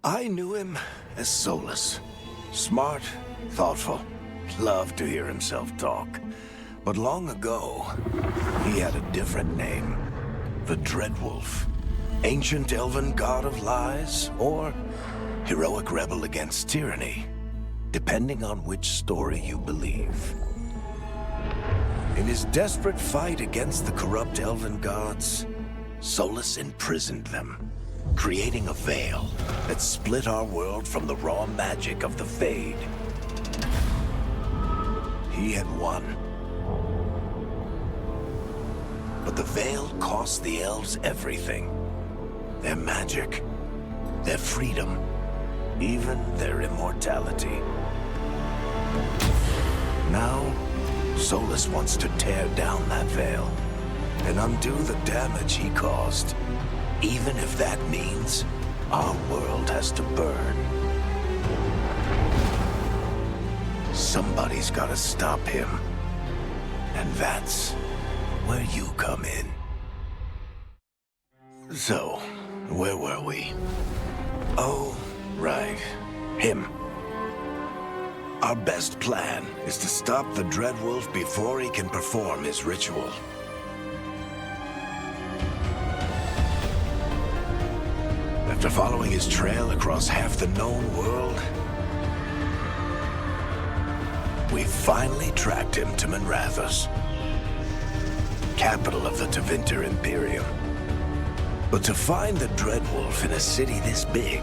I knew him as Solus. Smart, thoughtful, loved to hear himself talk. But long ago, he had a different name. The Dreadwolf. Ancient elven god of lies, or heroic rebel against tyranny, depending on which story you believe. In his desperate fight against the corrupt elven gods, Solus imprisoned them, creating a veil that split our world from the raw magic of the Fade. He had won. But the veil cost the elves everything. Their magic, their freedom, even their immortality. Now, Solus wants to tear down that veil and undo the damage he caused, even if that means our world has to burn. Somebody's gotta stop him, and that's where you come in. So, where were we? Oh, right. Him. Our best plan is to stop the Dreadwolf before he can perform his ritual. After following his trail across half the known world, we finally tracked him to Manrathus, capital of the Tevinter Imperium. But to find the Dreadwolf in a city this big,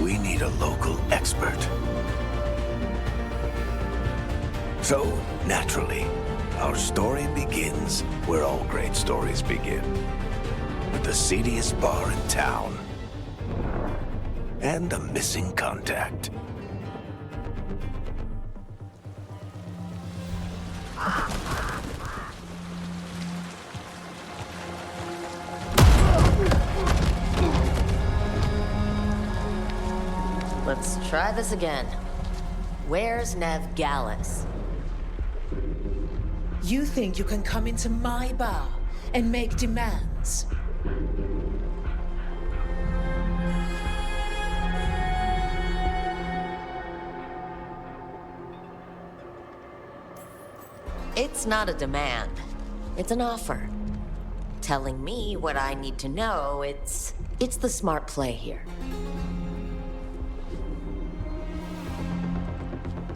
we need a local expert. So, naturally, our story begins where all great stories begin. With the seediest bar in town. And a missing contact. Let's try this again. Where's Nev Gallus? You think you can come into my bar and make demands? It's not a demand. It's an offer. Telling me what I need to know, it's the smart play here.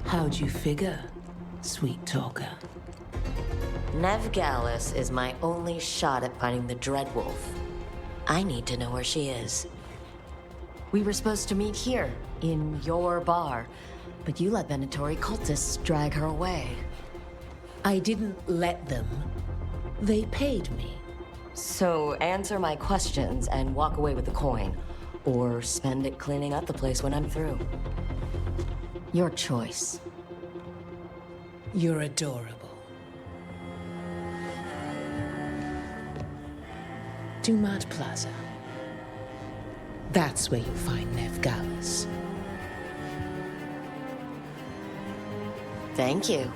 How'd you figure, sweet talker? Nev Gallus is my only shot at finding the Dreadwolf. I need to know where she is. We were supposed to meet here, in your bar, but you let Venatori cultists drag her away. I didn't let them. They paid me. So answer my questions and walk away with the coin, or spend it cleaning up the place when I'm through. Your choice. You're adorable. Dumat Plaza. That's where you'll find Nev Gallus. Thank you.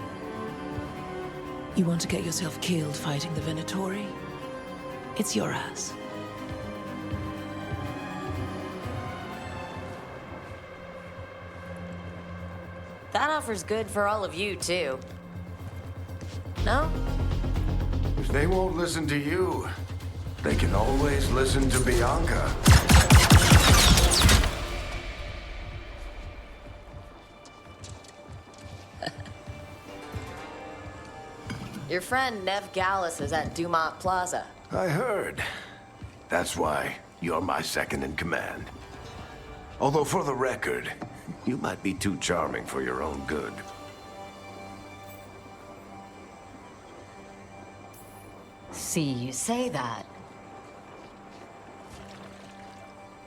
You want to get yourself killed fighting the Venatori? It's your ass. That offer's good for all of you, too. No? If they won't listen to you, they can always listen to Bianca. Your friend Nev Gallus is at Dumont Plaza. I heard. That's why you're my second in command. Although for the record, you might be too charming for your own good. See, you say that.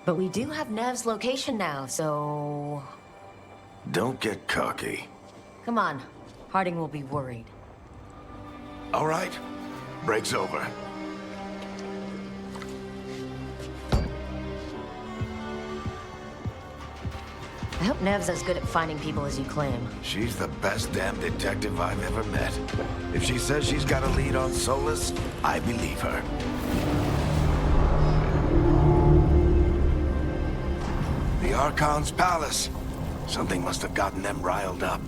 But we do have Nev's location now, so... Don't get cocky. Come on. Harding will be worried. All right. Break's over. I hope Nev's as good at finding people as you claim. She's the best damn detective I've ever met. If she says she's got a lead on Solus, I believe her. The Archon's palace. Something must have gotten them riled up.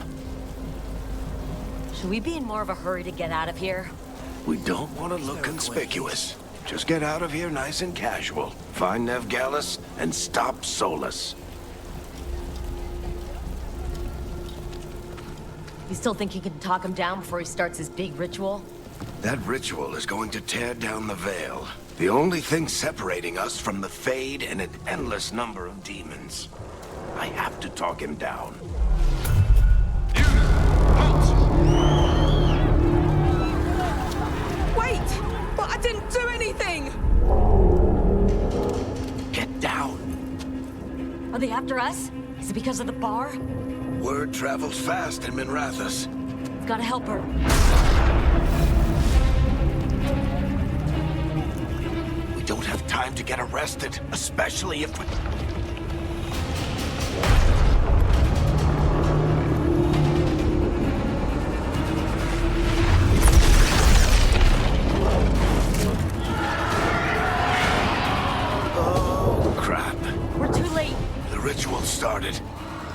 Should we be in more of a hurry to get out of here? We don't want to look conspicuous. Just get out of here nice and casual. Find Nevgalis and stop Solus. You still think you can talk him down before he starts his big ritual? That ritual is going to tear down the veil. The only thing separating us from the Fade and an endless number of demons. I have to talk him down. Wait! But I didn't do anything! Get down. Are they after us? Is it because of the bar? Word travels fast in Minrathous. Gotta help her. We don't have time to get arrested, especially if we... Oh, crap. We're too late. The ritual started.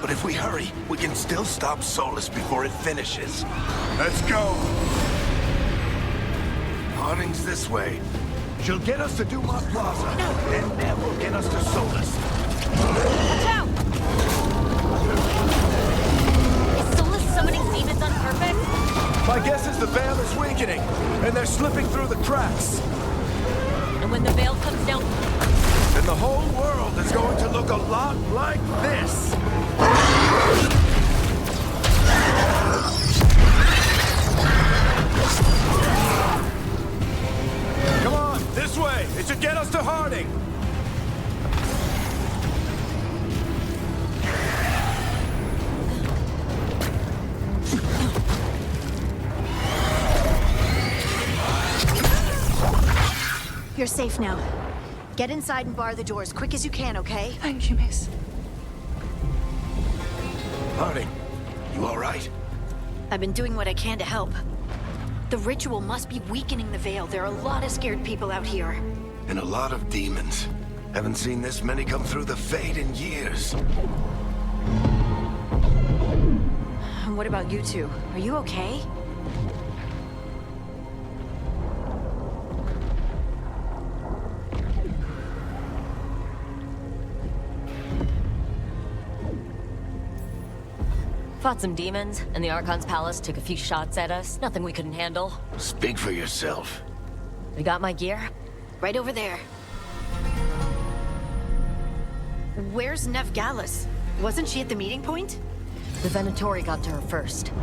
But if we hurry, we can still stop Solus before it finishes. Let's go! Harding's this way. She'll get us to Dumont Plaza, and Nev will get us to Solus. Watch out! Is Solus summoning demons on purpose? My guess is the veil is weakening, and they're slipping through the cracks. And when the veil comes down... And the whole world is going to look a lot like this. Come on, this way. It should get us to Harding. You're safe now. Get inside and bar the door as quick as you can, okay? Thank you, miss. Harding, you all right? I've been doing what I can to help. The ritual must be weakening the veil. There are a lot of scared people out here. And a lot of demons. Haven't seen this many come through the Fade in years. And what about you two? Are you okay? Fought some demons, and the Archon's palace took a few shots at us. Nothing we couldn't handle. Speak for yourself. We got my gear? Right over there. Where's Nevgalis? Wasn't she at the meeting point? The Venatori got to her first.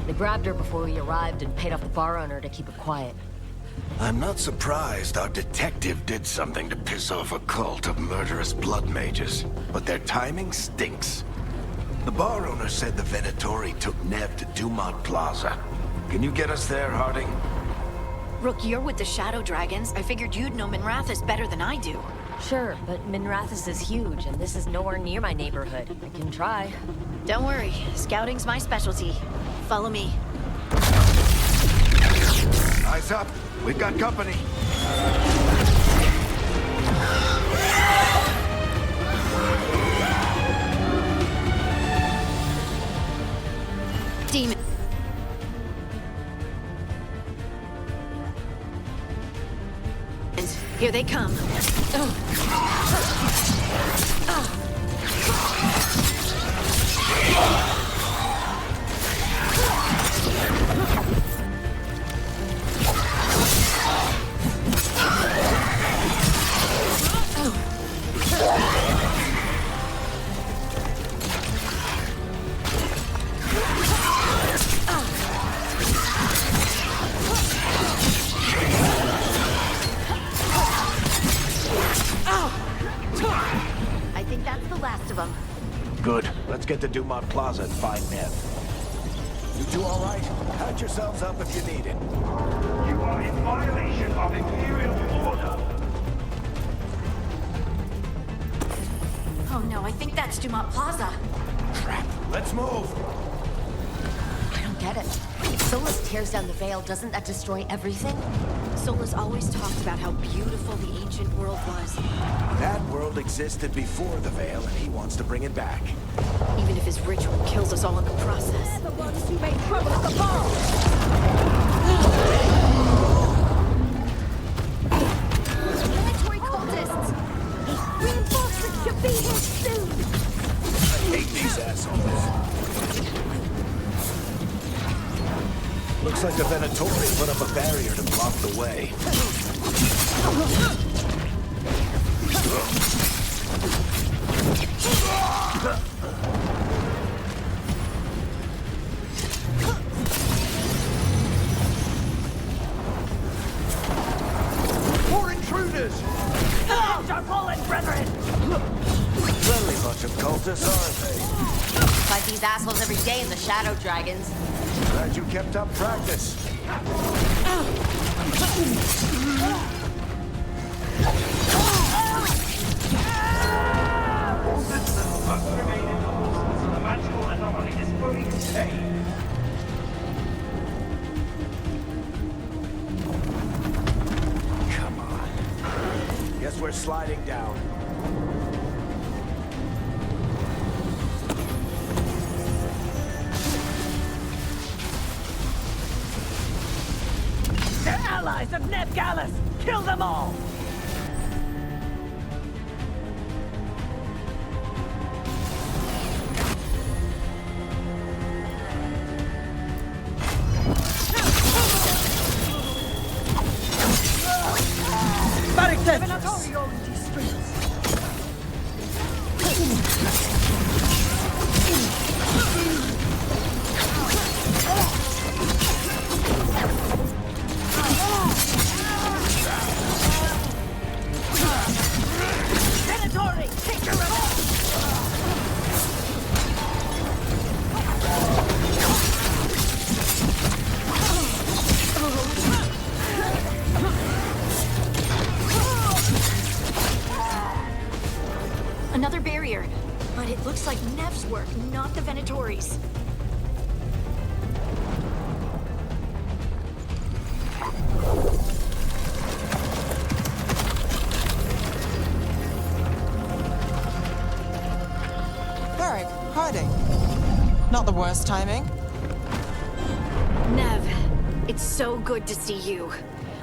They grabbed her before we arrived and paid off the bar owner to keep her quiet. I'm not surprised our detective did something to piss off a cult of murderous blood mages, but their timing stinks. The bar owner said the Venatori took Nev to Dumont Plaza. Can you get us there, Harding? Rook, you're with the Shadow Dragons. I figured you'd know Minrathous better than I do. Sure, but Minrathous is huge, and this is nowhere near my neighborhood. I can try. Don't worry, scouting's my specialty. Follow me. Eyes up. We've got company. Demon. Here they come. I think that's the last of them. Good. Let's get to Dumont Plaza and find Nev. You two all right? Patch yourselves up if you need it. You are in violation of Imperial order. Oh no, I think that's Dumont Plaza. Crap. Let's move. I don't get it. If Solus tears down the Veil, doesn't that destroy everything? Solus always talked about how beautiful the ancient world was. That world existed before the Veil, and he wants to bring it back. Even if his ritual kills us all in the process. The ones who made trouble at the bar! Military cultists! Reinforcements should be here soon! I hate these assholes. Looks like the Venatori put up a barrier to block the way. More intruders! Our fallen brethren! Friendly bunch of cultists, aren't they? Fight these assholes every day in the Shadow Dragons. Glad you kept up practice. All citizens must remain indoors until the magical anomaly is fully contained. Come on. Guess we're sliding down. They're allies of Nevgalis! Kill them all! Another barrier. But it looks like Nev's work, not the Venatori's. Varric, hiding. Not the worst timing. Nev, it's so good to see you.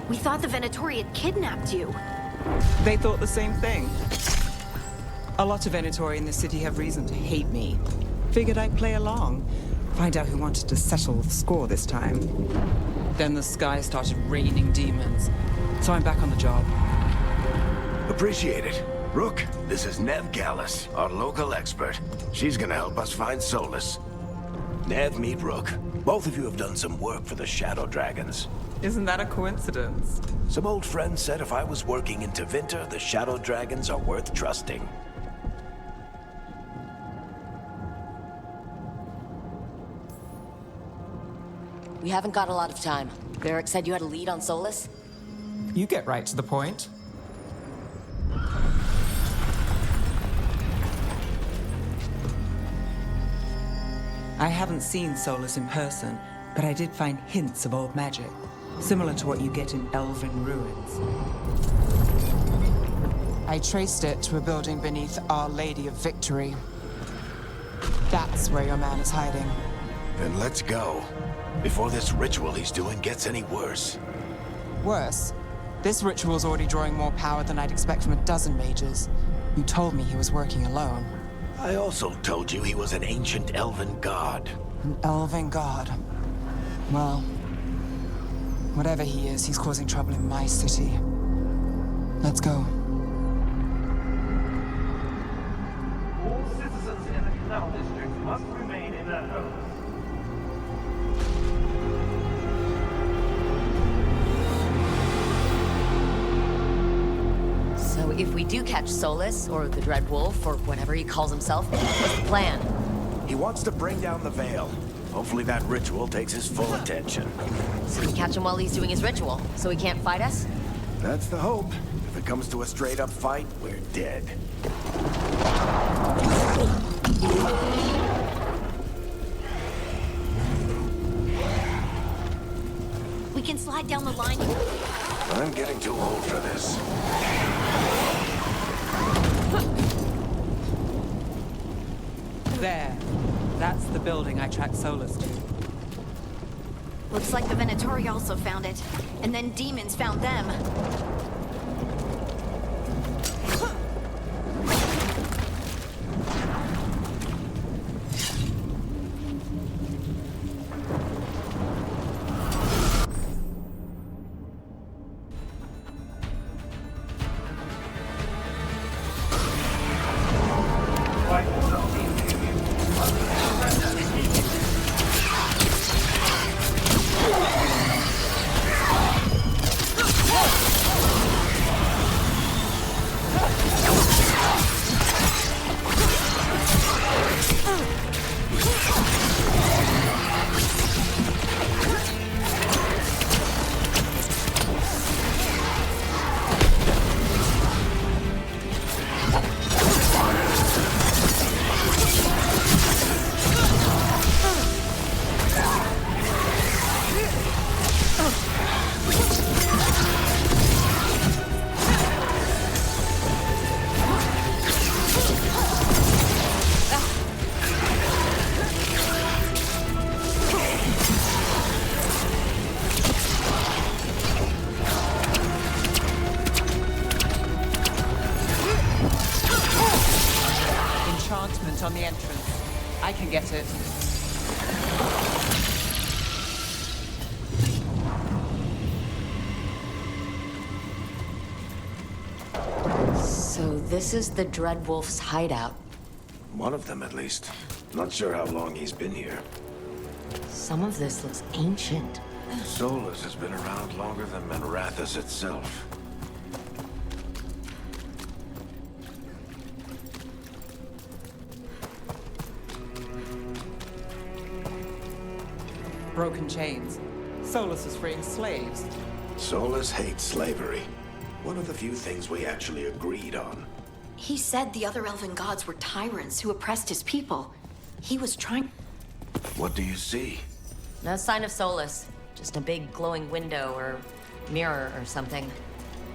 We thought the Venatori had kidnapped you. They thought the same thing. A lot of Venatori in the city have reason to hate me. Figured I'd play along. Find out who wanted to settle the score this time. Then the sky started raining demons. So I'm back on the job. Appreciate it. Rook, this is Nevgalis, our local expert. She's gonna help us find Solus. Nev, meet Rook. Both of you have done some work for the Shadow Dragons. Isn't that a coincidence? Some old friends said if I was working in Tevinter, the Shadow Dragons are worth trusting. We haven't got a lot of time. Varric said you had a lead on Solus? You get right to the point. I haven't seen Solus in person, but I did find hints of old magic, similar to what you get in elven ruins. I traced it to a building beneath Our Lady of Victory. That's where your man is hiding. Then let's go. Before this ritual he's doing gets any worse. Worse, this ritual's already drawing more power than I'd expect from a dozen mages. You told me he was working alone. I also told you he was an ancient elven god. An elven god. Well, whatever he is, he's causing trouble in my city. Let's go. All citizens in the Canal District must remain in their homes. So if we do catch Solus, or the Dreadwolf, or whatever he calls himself, what's the plan? He wants to bring down the Veil. Hopefully that ritual takes his full attention. So we catch him while he's doing his ritual, so he can't fight us? That's the hope. If it comes to a straight-up fight, we're dead. can slide down the line. I'm getting too old for this. There. That's the building I tracked Solus to. Looks like the Venatori also found it. And then demons found them. On the entrance. I can get it. So this is the Dreadwolf's hideout. One of them, at least. Not sure how long he's been here. Some of this looks ancient. Solus has been around longer than Manrathus itself. Broken chains. Solus is freeing slaves. Solus hates slavery. One of the few things we actually agreed on. He said the other elven gods were tyrants who oppressed his people. He was trying... What do you see? No sign of Solus. Just a big glowing window or mirror or something.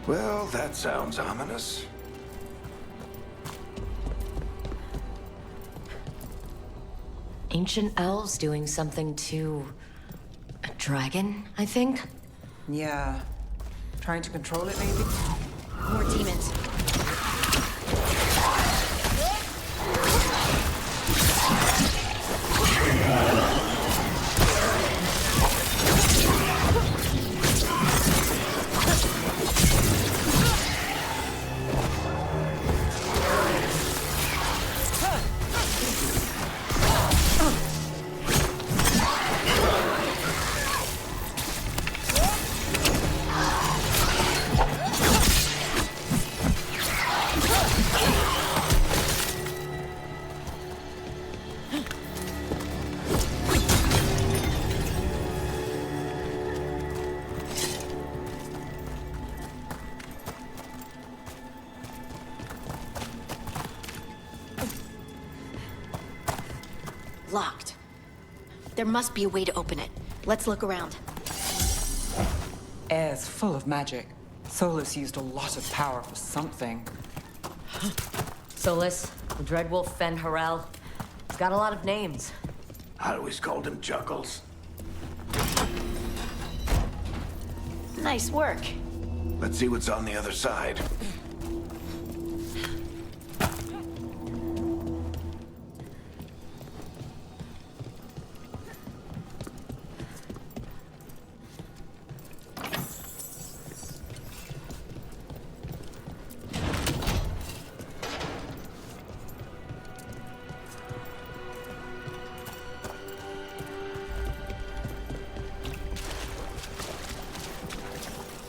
Well, that sounds ominous. Ancient elves doing something to a dragon, I think? Yeah. Trying to control it, maybe? More demons. Locked. There must be a way to open it. Let's look around. Air's full of magic. Solus used a lot of power for something. Solus, the Dreadwolf Fen Harel. He's got a lot of names. I always called him Juggles. Nice work. Let's see what's on the other side.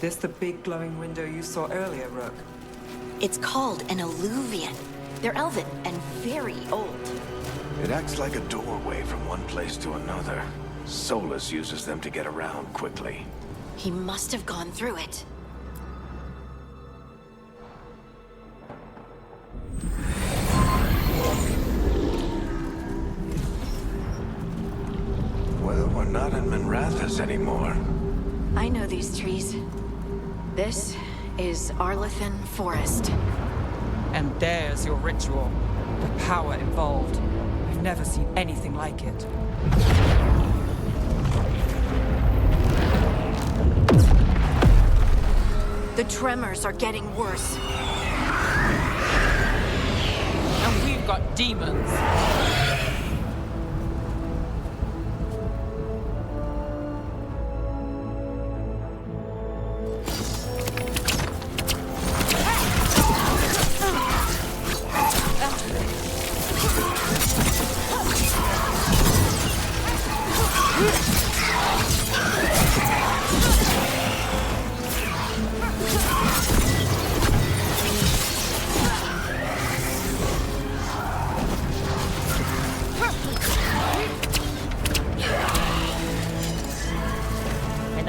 This the big glowing window you saw earlier, Rook? It's called an alluvian. They're elven and very old. It acts like a doorway from one place to another. Solus uses them to get around quickly. He must have gone through it. Well, we're not in Manrathus anymore. I know these trees. This is Arlethan Forest. And there's your ritual. The power involved. I've never seen anything like it. The tremors are getting worse. And we've got demons.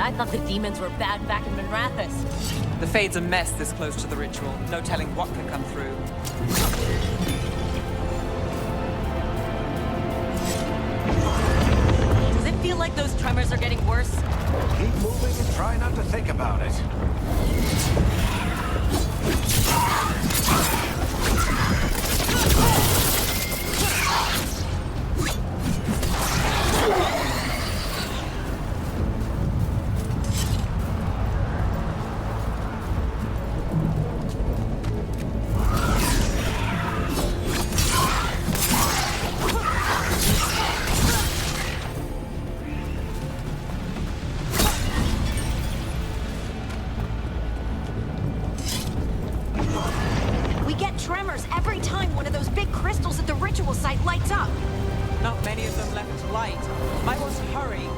I thought the demons were bad back in Minrathous. The Fade's a mess this close to the ritual. No telling what can come through. Does it feel like those tremors are getting worse? Keep moving and try not to think about it. Tremors every time one of those big crystals at the ritual site lights up. Not many of them left to light. Might want to hurry.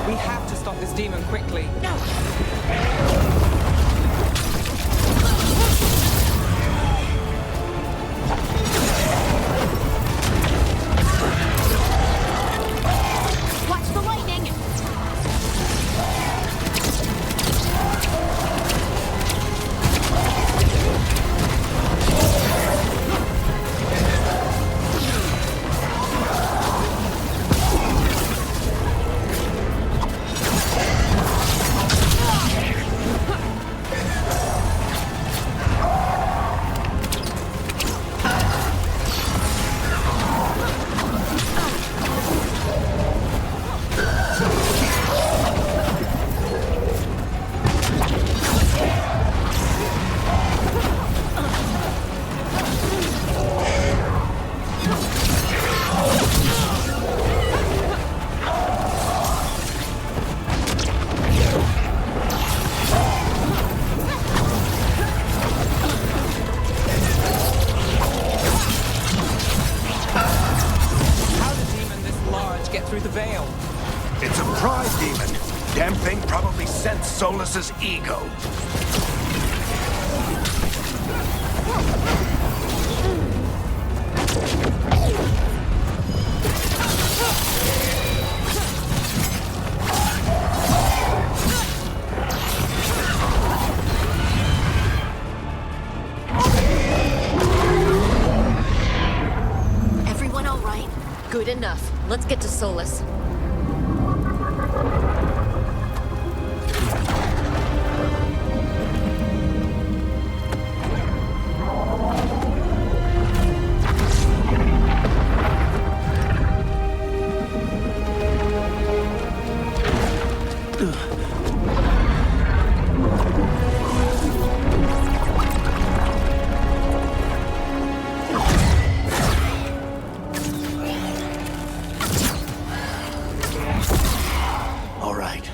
We have to stop this demon quickly. No! sense Solus's ego. Everyone all right? Good enough. Let's get to Solus. All right.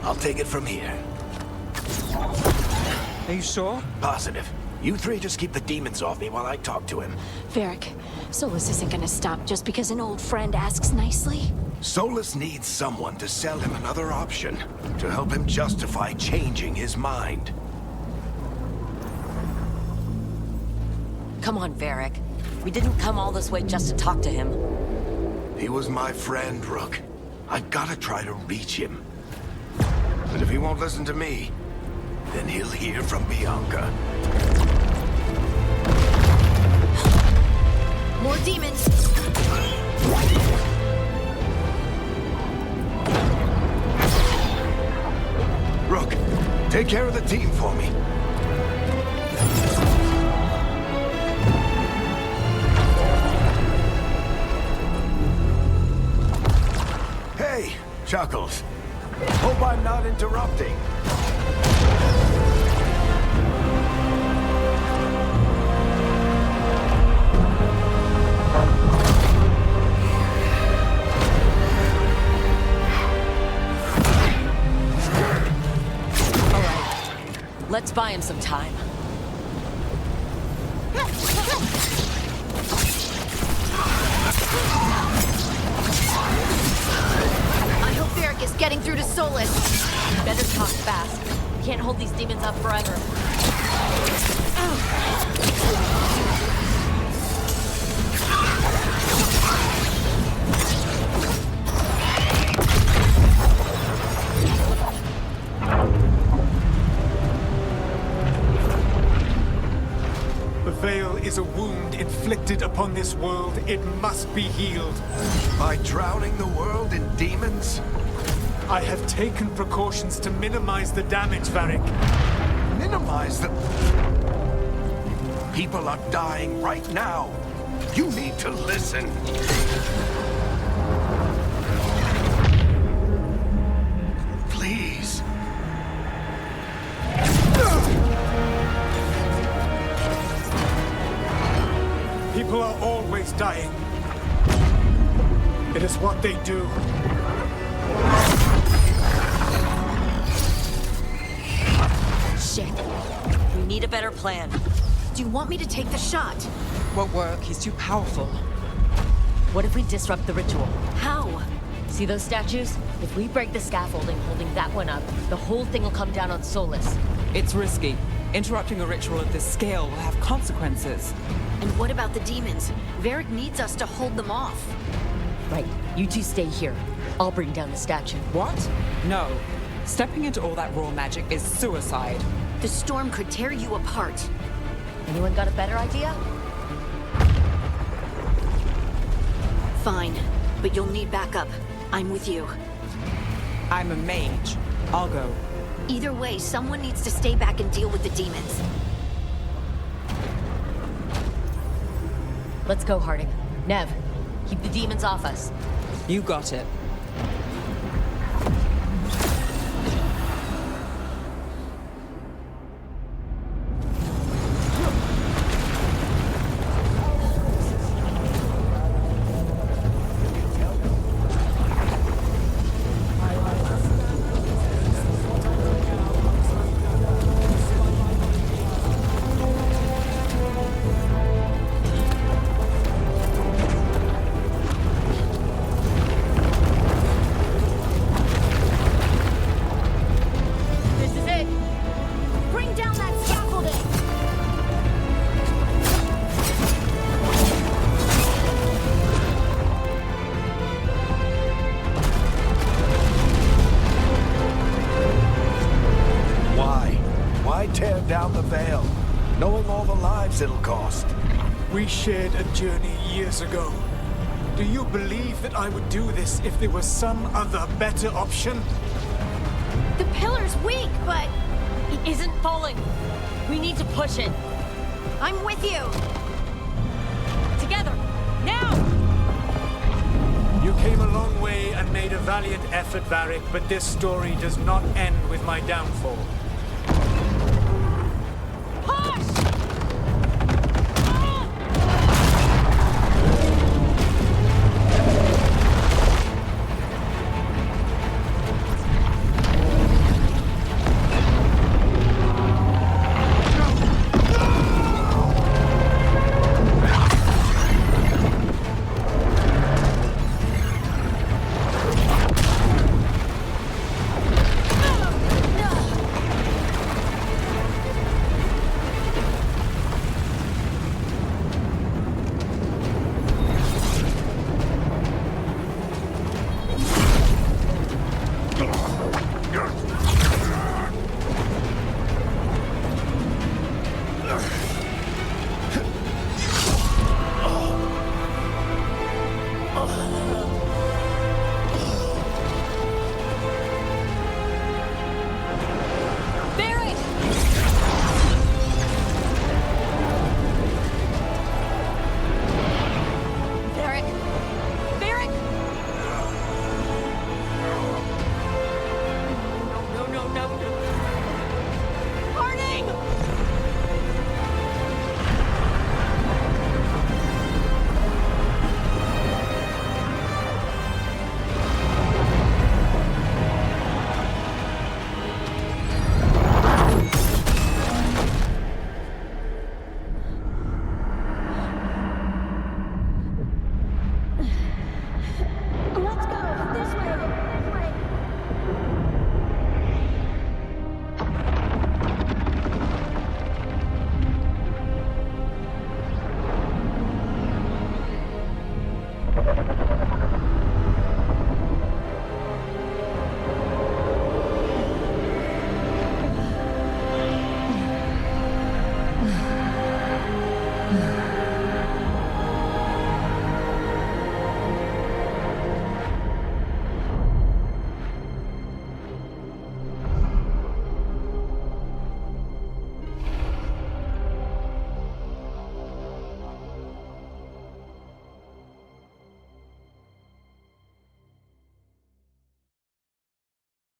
I'll take it from here. Are you sure? Positive. You three just keep the demons off me while I talk to him. Varric, Solus isn't gonna stop just because an old friend asks nicely. Solus needs someone to sell him another option, to help him justify changing his mind. Come on, Varric. We didn't come all this way just to talk to him. He was my friend, Rook. I gotta try to reach him. But if he won't listen to me, then he'll hear from Bianca. More demons! Rook, take care of the team for me. Hey, Chuckles. Hope I'm not interrupting. Let's buy him some time. I hope Varric is getting through to Solus. Better talk fast. We can't hold these demons up forever. The veil is a wound inflicted upon this world. It must be healed. By drowning the world in demons? I have taken precautions to minimize the damage, Varric. Minimize the... People are dying right now. You need to listen. Please. People are always dying. It is what they do. Shit. We need a better plan. Do you want me to take the shot? Won't work. He's too powerful. What if we disrupt the ritual? How? See those statues? If we break the scaffolding holding that one up, the whole thing will come down on Solus. It's risky. Interrupting a ritual of this scale will have consequences. And what about the demons? Varric needs us to hold them off. Right, you two stay here. I'll bring down the statue. What? No. Stepping into all that raw magic is suicide. The storm could tear you apart. Anyone got a better idea? Fine, but you'll need backup. I'm with you. I'm a mage. I'll go. Either way, someone needs to stay back and deal with the demons. Let's go, Harding. Nev, keep the demons off us. You got it. all the lives it'll cost. We shared a journey years ago. Do you believe that I would do this if there was some other better option? The pillar's weak, but It isn't falling. We need to push it. I'm with you. Together. Now! You came a long way and made a valiant effort, Varric, but this story does not end with my downfall.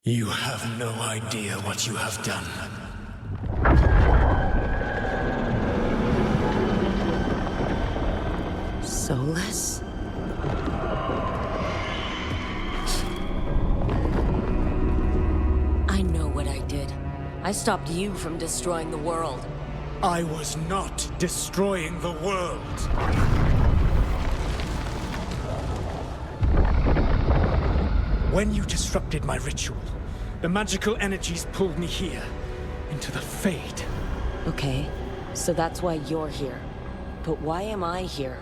You have no idea what you have done. Soulless? I know what I did. I stopped you from destroying the world. I was not destroying the world. When you disrupted my ritual, the magical energies pulled me here, into the Fade. Okay, so that's why you're here. But why am I here?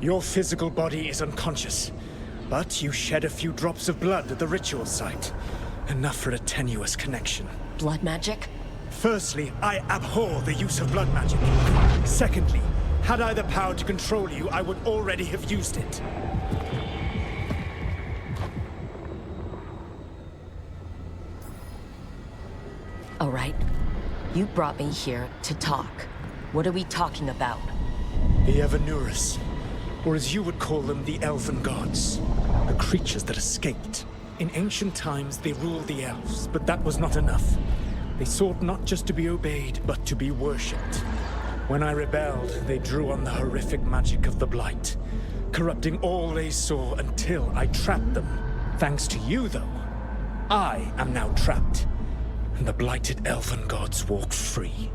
Your physical body is unconscious, but you shed a few drops of blood at the ritual site. Enough for a tenuous connection. Blood magic? Firstly, I abhor the use of blood magic. Secondly, had I the power to control you, I would already have used it. All right. You brought me here to talk. What are we talking about? The Evanurus, or as you would call them, the Elven Gods. The creatures that escaped. In ancient times, they ruled the elves, but that was not enough. They sought not just to be obeyed, but to be worshipped. When I rebelled, they drew on the horrific magic of the Blight, corrupting all they saw until I trapped them. Thanks to you, though, I am now trapped. And the blighted elven gods walk free.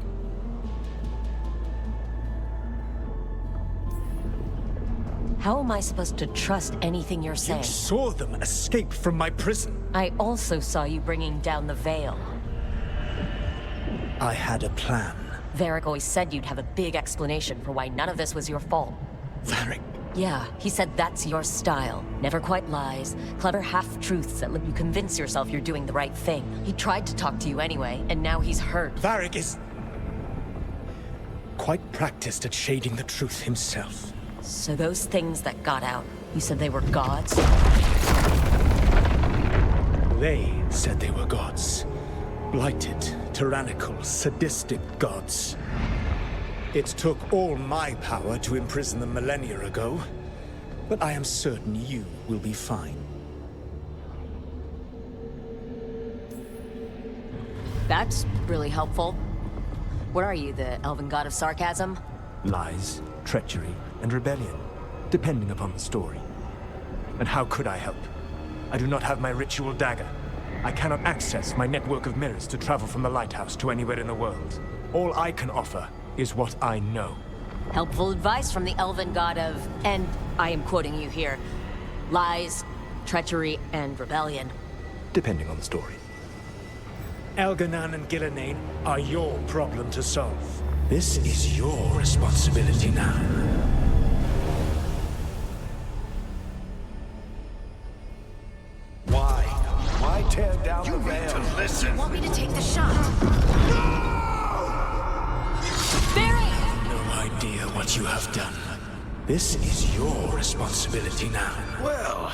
How am I supposed to trust anything you're saying? You saw them escape from my prison. I also saw you bringing down the veil. I had a plan. Varric always said you'd have a big explanation for why none of this was your fault. Varric? Yeah, he said that's your style. Never quite lies, clever half-truths that let you convince yourself you're doing the right thing. He tried to talk to you anyway, and now he's hurt. Varric is... quite practiced at shading the truth himself. So those things that got out, you said they were gods? They said they were gods. Blighted, tyrannical, sadistic gods. It took all my power to imprison them millennia ago, but I am certain you will be fine. That's really helpful. What are you, the elven god of sarcasm? Lies, treachery, and rebellion, depending upon the story. And how could I help? I do not have my ritual dagger. I cannot access my network of mirrors to travel from the lighthouse to anywhere in the world. All I can offer is what I know. Helpful advice from the elven god of, and I am quoting you here, lies, treachery, and rebellion. Depending on the story. Elganan and Gillenane are your problem to solve. This is your responsibility now. Why tear down the veil? You Listen. want me to take the shot? No idea what you have done. This is your responsibility now. Well,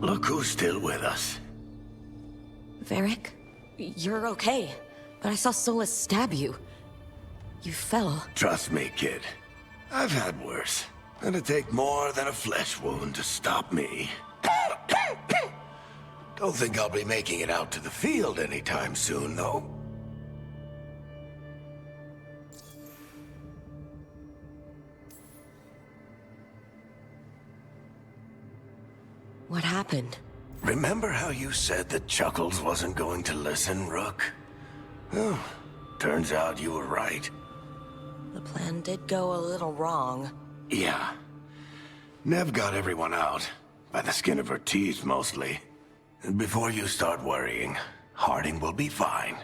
look who's still with us. Varric, you're okay. But I saw Solus stab you. You fell. Trust me, kid. I've had worse. It'd take more than a flesh wound to stop me. Don't think I'll be making it out to the field anytime soon, though. What happened? Remember how you said that Chuckles wasn't going to listen, Rook? Oh, turns out you were right. The plan did go a little wrong. Yeah. Nev got everyone out. By the skin of her teeth, mostly. And before you start worrying, Harding will be fine.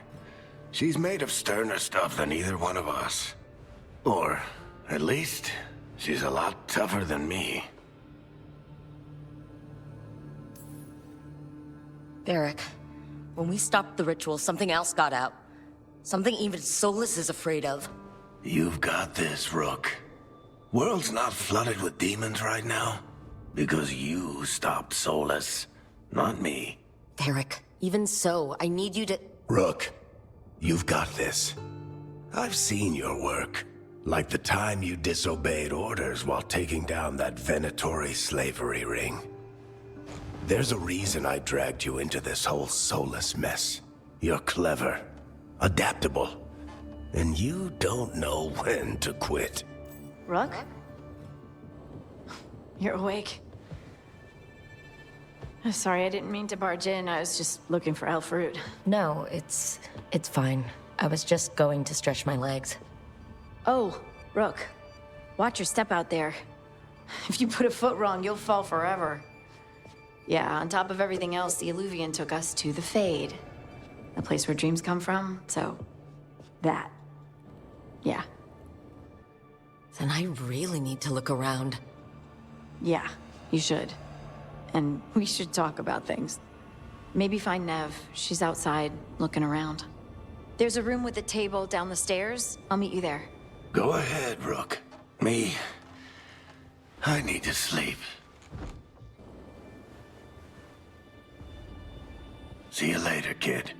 She's made of sterner stuff than either one of us. Or, at least, she's a lot tougher than me. Varric, when we stopped the ritual, something else got out. Something even Solus is afraid of. You've got this, Rook. World's not flooded with demons right now. Because you stopped Solus, not me. Varric, even so, I need you to... Rook, you've got this. I've seen your work. Like the time you disobeyed orders while taking down that Venatori slavery ring. There's a reason I dragged you into this whole Solus mess. You're clever, adaptable, and you don't know when to quit. Rook? You're awake. Sorry, I didn't mean to barge in. I was just looking for elf fruit. No, it's fine. I was just going to stretch my legs. Oh, Rook. Watch your step out there. If you put a foot wrong, you'll fall forever. Yeah, on top of everything else, the Illuvian took us to the Fade. The place where dreams come from, so... that. Yeah. Then I really need to look around. Yeah, you should. And we should talk about things. Maybe find Nev. She's outside, looking around. There's a room with a table down the stairs. I'll meet you there. Go ahead, Rook. Me, I need to sleep. See you later, kid.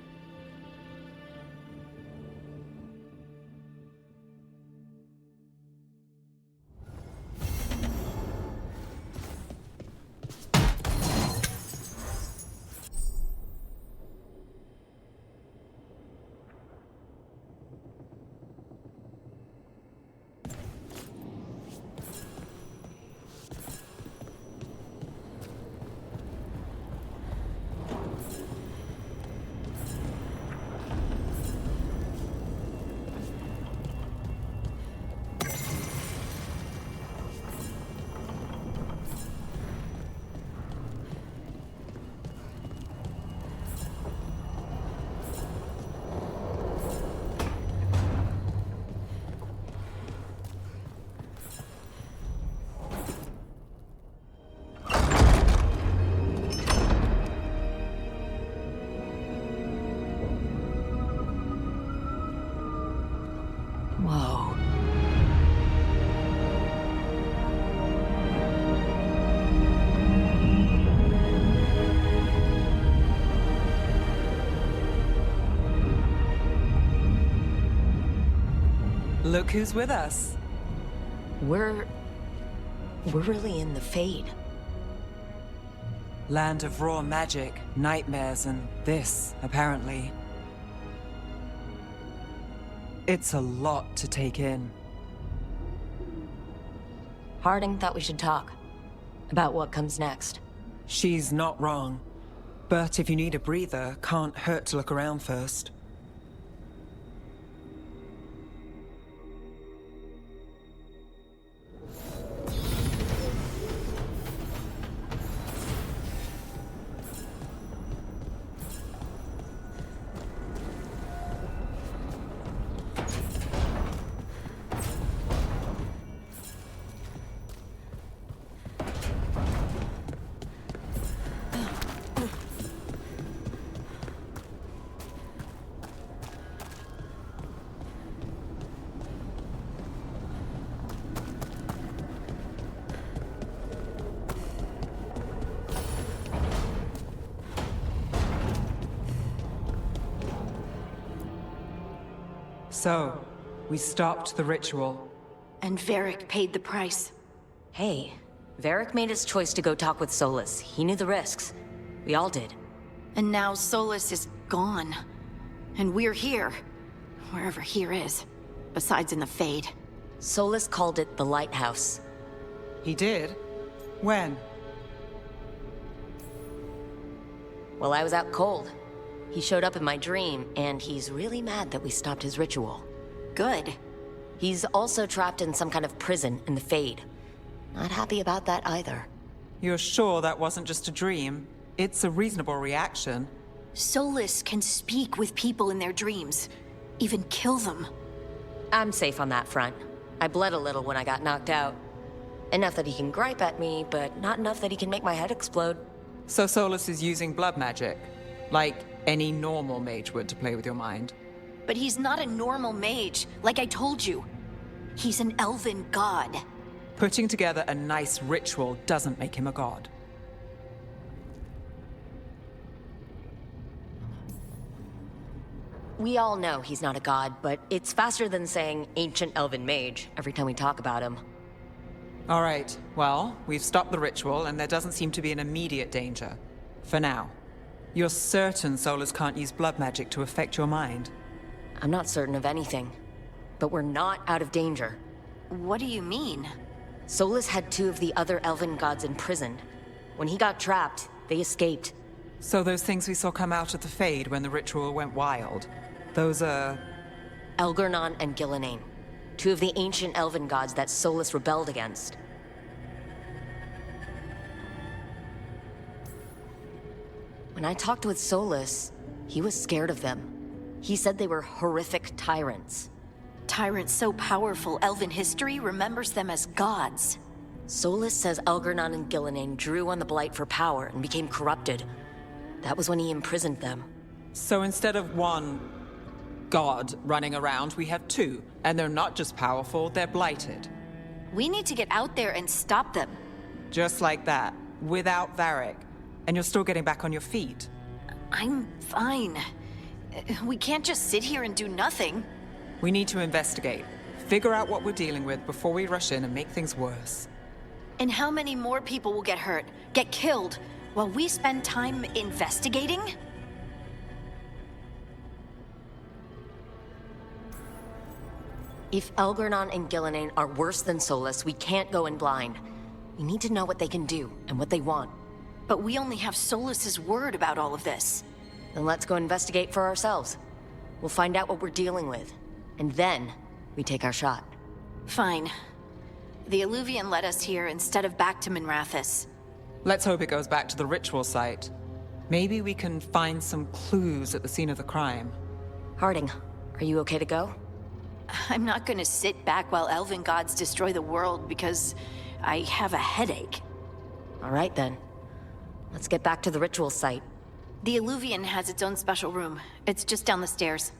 Look who's with us. We're really in the Fade. Land of raw magic, nightmares, and this, apparently. It's a lot to take in. Harding thought we should talk about what comes next. She's not wrong. But if you need a breather, can't hurt to look around first. So, we stopped the ritual. And Varric paid the price. Hey, Varric made his choice to go talk with Solus. He knew the risks. We all did. And now Solus is gone. And we're here. Wherever here is. Besides in the Fade. Solus called it the Lighthouse. He did? When? Well, I was out cold. He showed up in my dream, and he's really mad that we stopped his ritual. Good. He's also trapped in some kind of prison in the Fade. Not happy about that either. You're sure that wasn't just a dream? It's a reasonable reaction. Solus can speak with people in their dreams. Even kill them. I'm safe on that front. I bled a little when I got knocked out. Enough that he can gripe at me, but not enough that he can make my head explode. So Solus is using blood magic? Like any normal mage would to play with your mind? But he's not a normal mage, like I told you. He's an elven god. Putting together a nice ritual doesn't make him a god. We all know he's not a god, but it's faster than saying ancient elven mage every time we talk about him. All right, well, we've stopped the ritual and there doesn't seem to be an immediate danger. For now. You're certain Solus can't use blood magic to affect your mind? I'm not certain of anything, but we're not out of danger. What do you mean? Solus had 2 of the other elven gods imprisoned. When he got trapped, they escaped. So those things we saw come out of the Fade when the ritual went wild, those are... Elgornon and Gillenane, 2 of the ancient elven gods that Solus rebelled against. When I talked with Solus, he was scared of them. He said they were horrific tyrants. Tyrants so powerful, elven history remembers them as gods. Solus says Elgornon and Gillenane drew on the Blight for power and became corrupted. That was when he imprisoned them. So instead of 1 god running around, we have 2. And they're not just powerful, they're blighted. We need to get out there and stop them. Just like that, without Varric. And you're still getting back on your feet. I'm fine. We can't just sit here and do nothing. We need to investigate. Figure out what we're dealing with before we rush in and make things worse. And how many more people will get hurt, get killed, while we spend time investigating? If Elgornon and Gillenane are worse than Solus, we can't go in blind. We need to know what they can do and what they want. But we only have Solus's word about all of this. Then let's go investigate for ourselves. We'll find out what we're dealing with. And then, we take our shot. Fine. The Illuvian led us here instead of back to Minrathous. Let's hope it goes back to the ritual site. Maybe we can find some clues at the scene of the crime. Harding, are you okay to go? I'm not gonna sit back while elven gods destroy the world because I have a headache. All right then. Let's get back to the ritual site. The Illuvian has its own special room. It's just down the stairs.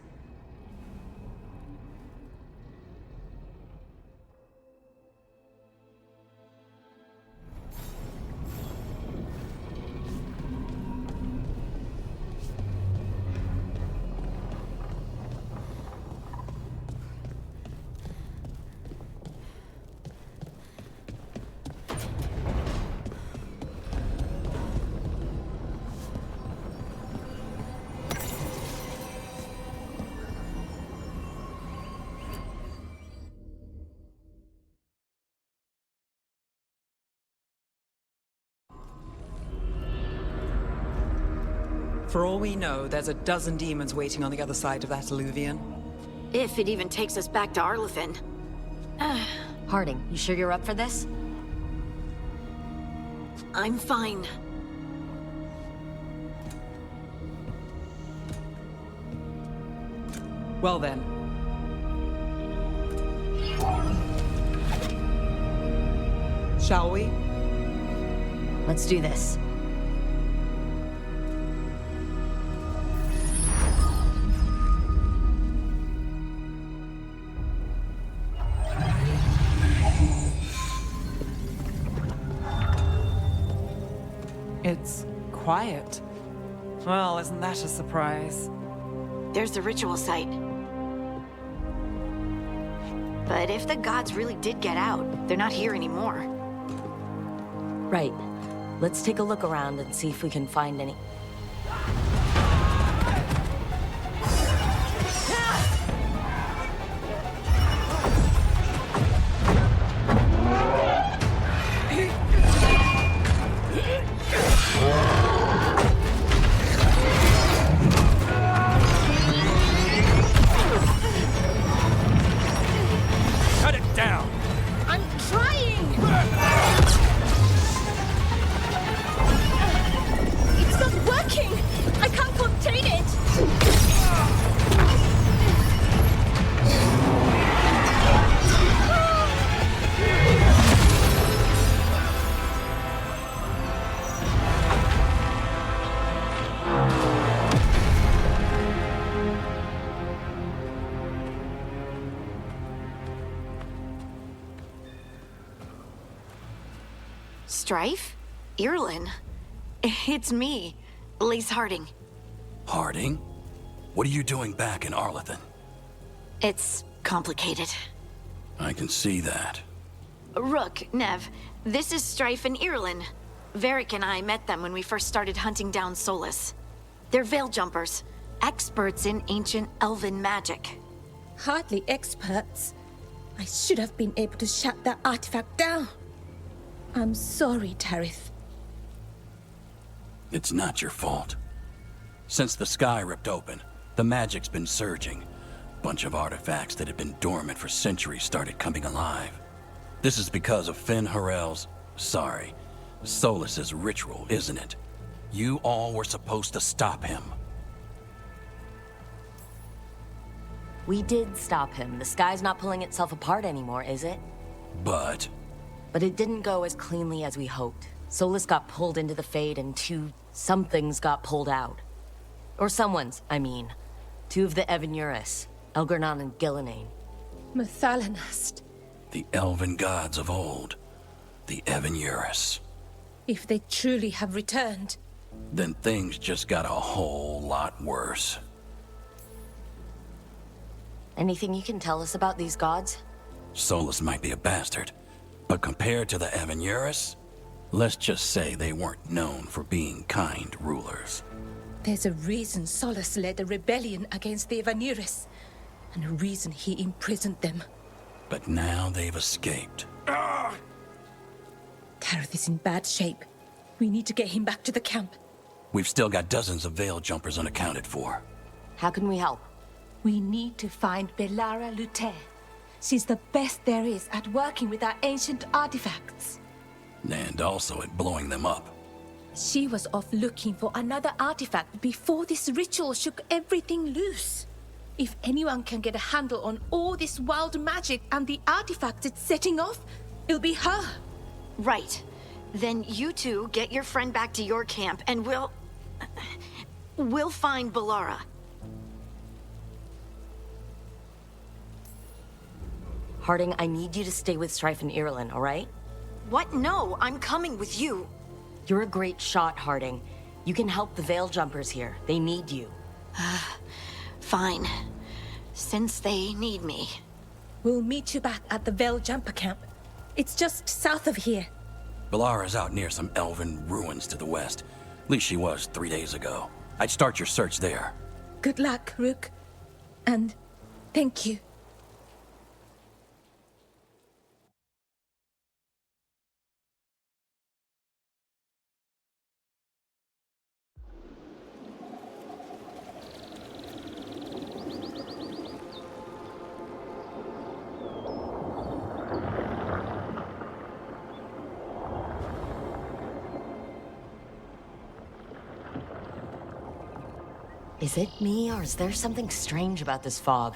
For all we know, there's a dozen demons waiting on the other side of that alluvion. If it even takes us back to Arlethan. Harding, you sure you're up for this? I'm fine. Well then. Shall we? Let's do this. It's quiet. Well, isn't that a surprise? There's the ritual site. But if the gods really did get out, they're not here anymore. Right. Let's take a look around and see if we can find any... Cut it down! I'm trying! It's not working! I can't contain it! Strife? Irlin? It's me, Lace Harding. Harding? What are you doing back in Arlethan? It's complicated. I can see that. Rook, Nev, this is Strife and Irlin. Varric and I met them when we first started hunting down Solus. They're veil jumpers, experts in ancient elven magic. Hardly experts. I should have been able to shut that artifact down. I'm sorry, Tarith. It's not your fault. Since the sky ripped open, the magic's been surging. Bunch of artifacts that had been dormant for centuries started coming alive. This is because of Finn Harel's... Solus's ritual, isn't it? You all were supposed to stop him. We did stop him. The sky's not pulling itself apart anymore, is it? But it didn't go as cleanly as we hoped. Solus got pulled into the Fade and two somethings got pulled out. Or someone's, I mean. Two of the Evanuris, Elgernon and Gillenane. Mathalanast. the elven gods of old, the Evanuris. If they truly have returned, Then things just got a whole lot worse. Anything you can tell us about these gods? Solus might be a bastard, but compared to the Evanuris, let's just say they weren't known for being kind rulers. there's a reason Solus led a rebellion against the Evanuris, and a reason he imprisoned them. But now they've escaped. Tareth is in bad shape. We need to get him back to the camp. We've still got dozens of veil jumpers unaccounted for. How can we help? We need to find Belara Luther. She's the best there is at working with our ancient artifacts. And also at blowing them up. She was off looking for another artifact before this ritual shook everything loose. If anyone can get a handle on all this wild magic and the artifacts it's setting off, it'll be her. Right. Then you two get your friend back to your camp and we'll find Belara. Harding, I need you to stay with Strife and Irlin, all right? What? No, I'm coming with you. You're a great shot, Harding. You can help the Veil Jumpers here. They need you. Fine. Since they need me. We'll meet you back at the Veil Jumper camp. It's just south of here. Belara's out near some elven ruins to the west. At least she was 3 days ago. I'd start your search there. Good luck, Rook. And thank you. Is it me, or is there something strange about this fog?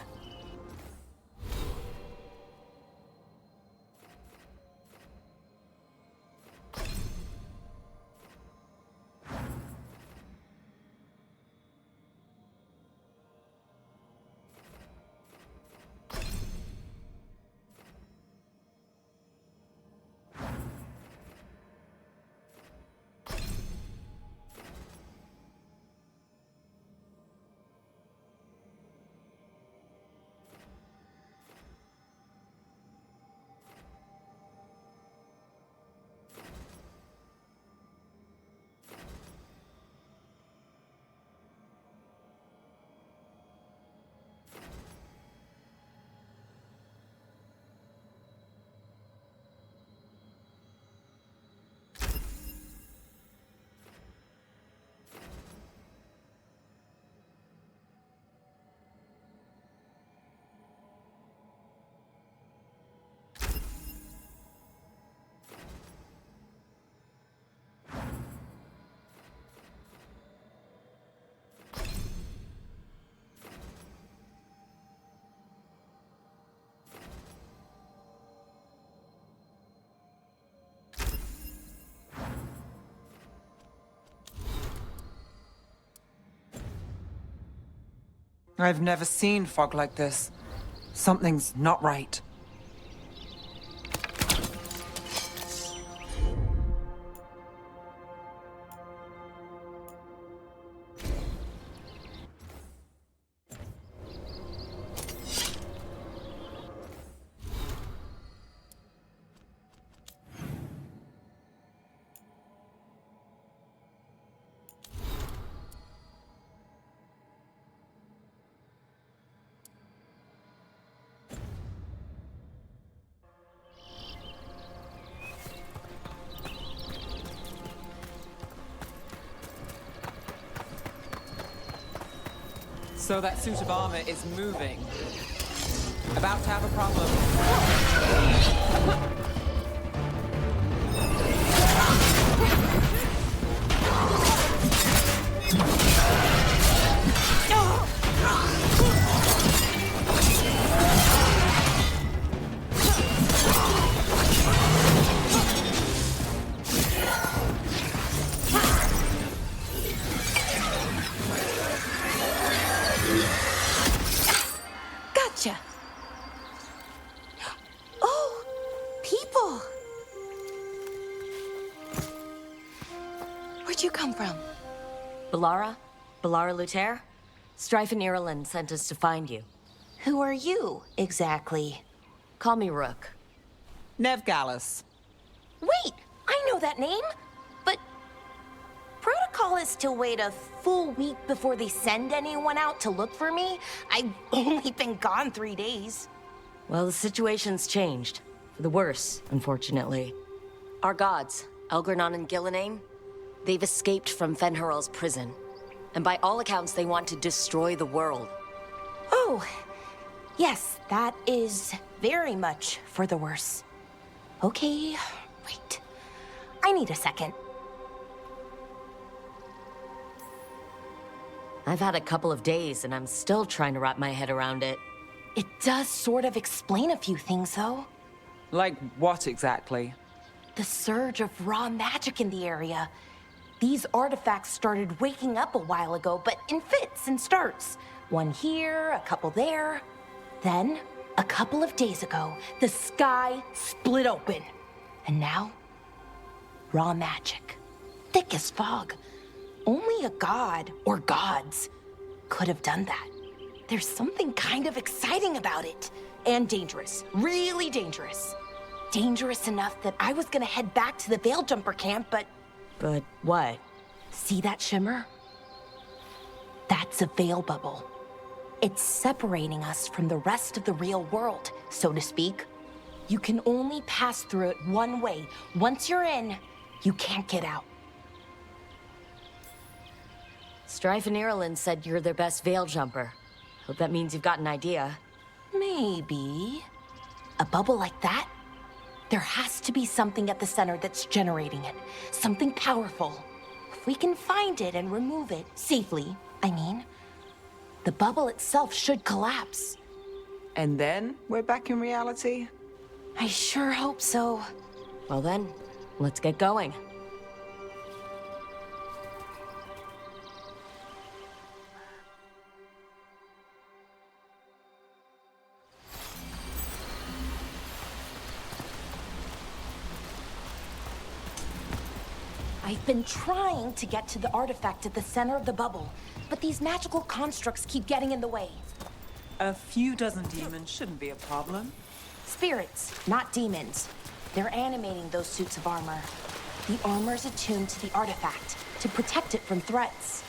I've never seen fog like this. Something's not right. So that suit of armor is moving. About to have a problem. Gotcha. Oh, people. Where'd you come from? Balara? Balara Luther? Strife and Ireland sent us to find you. Who are you, exactly? Call me Rook. Nevgallus. Wait, I know that name. But protocol is to wait a full week before they send anyone out to look for me. I've only been gone 3 days. Well, the situation's changed. For the worse, unfortunately. Our gods, Elgernon and Gillenane, they've escaped from Fenharal's prison. And by all accounts, they want to destroy the world. Oh, yes, that is very much for the worse. Okay, wait. I need a second. I've had a couple of days, and I'm still trying to wrap my head around it. It does sort of explain a few things, though. Like what exactly? The surge of raw magic in the area. These artifacts started waking up a while ago, but in fits and starts. One here, a couple there. Then, a couple of days ago, the sky split open. And now, raw magic. Thick as fog. Only a god, or gods, could have done that. There's something kind of exciting about it. And dangerous. Really dangerous. Dangerous enough that I was gonna head back to the Veil Jumper camp, but... But what? See that shimmer? That's a veil bubble. It's separating us from the rest of the real world, so to speak. You can only pass through it one way. Once you're in, you can't get out. Strife and Ireland said you're their best veil jumper. Hope that means you've got an idea. Maybe. A bubble like that? There has to be something at the center that's generating it. Something powerful. If we can find it and remove it, safely, I mean, the bubble itself should collapse. And then we're back in reality? I sure hope so. Well then, let's get going. I've been trying to get to the artifact at the center of the bubble, but these magical constructs keep getting in the way. A few dozen demons shouldn't be a problem. Spirits, not demons. They're animating those suits of armor. The armor's attuned to the artifact to protect it from threats.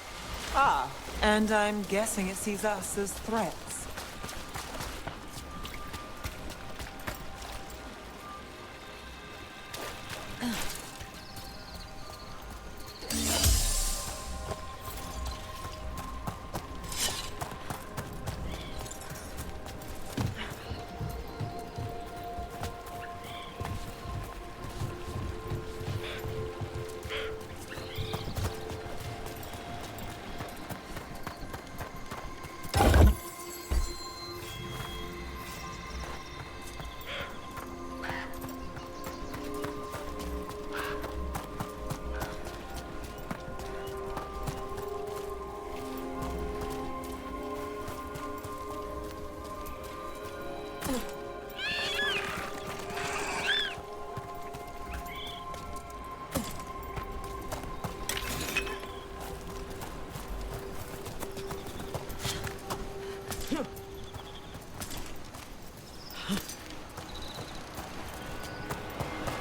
Ah, and I'm guessing it sees us as threats.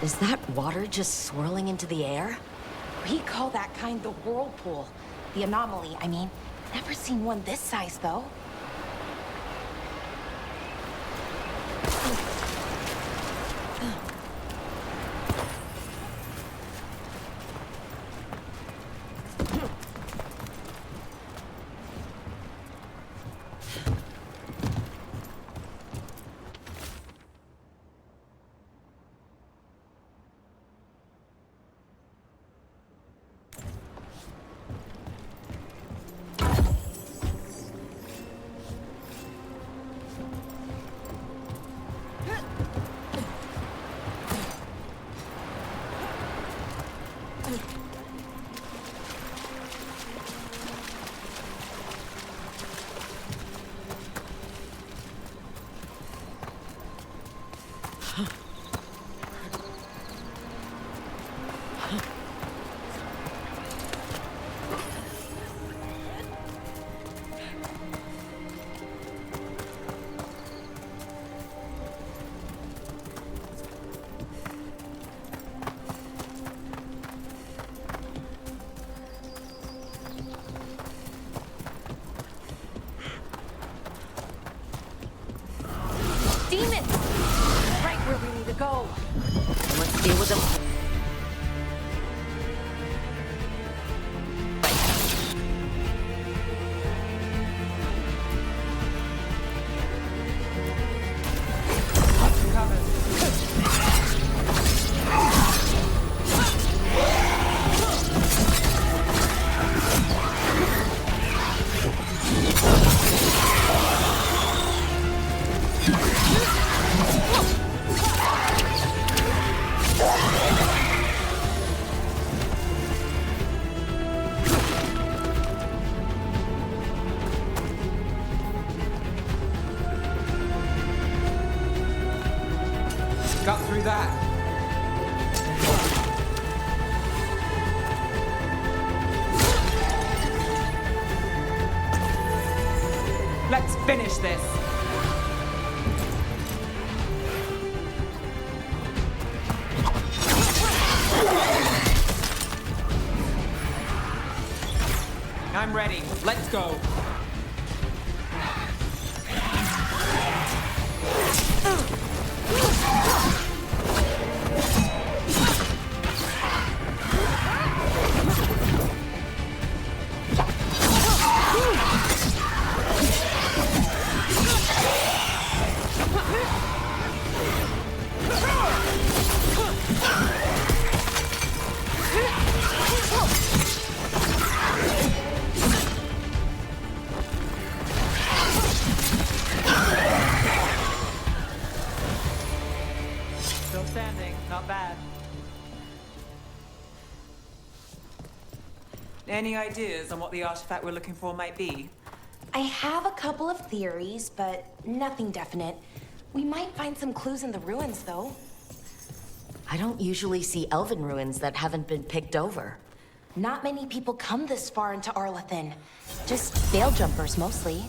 Is that water just swirling into the air? We call that kind the whirlpool. The anomaly, I mean. Never seen one this size, though. Demons! Right where we need to go. Let's deal with them. Got through that. Let's finish this. I'm ready. Let's go. Still standing. Not bad. Any ideas on what the artifact we're looking for might be? I have a couple of theories, but nothing definite. We might find some clues in the ruins, though. I don't usually see elven ruins that haven't been picked over. Not many people come this far into Arlathan. Just veil jumpers, mostly.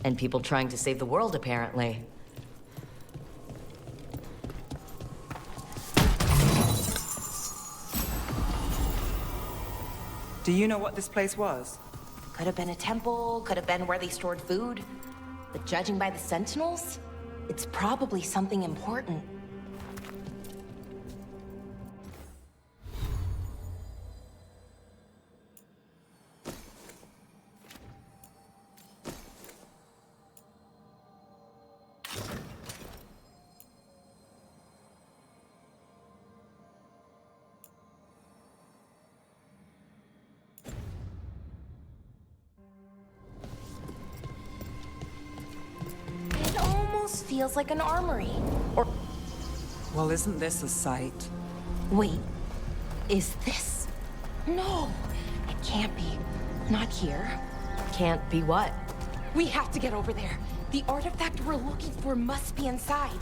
And people trying to save the world, apparently. Do you know what this place was? Could have been a temple, could have been where they stored food. But judging by the sentinels, it's probably something important. Feels like an armory. Or... Well, isn't this a sight? Wait. Is this... No! It can't be. Not here. Can't be what? We have to get over there. The artifact we're looking for must be inside.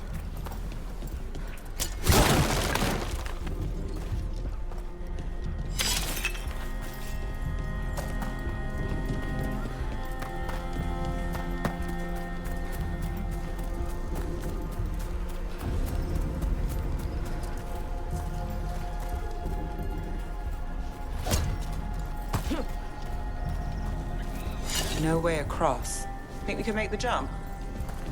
No way across. Think we can make the jump?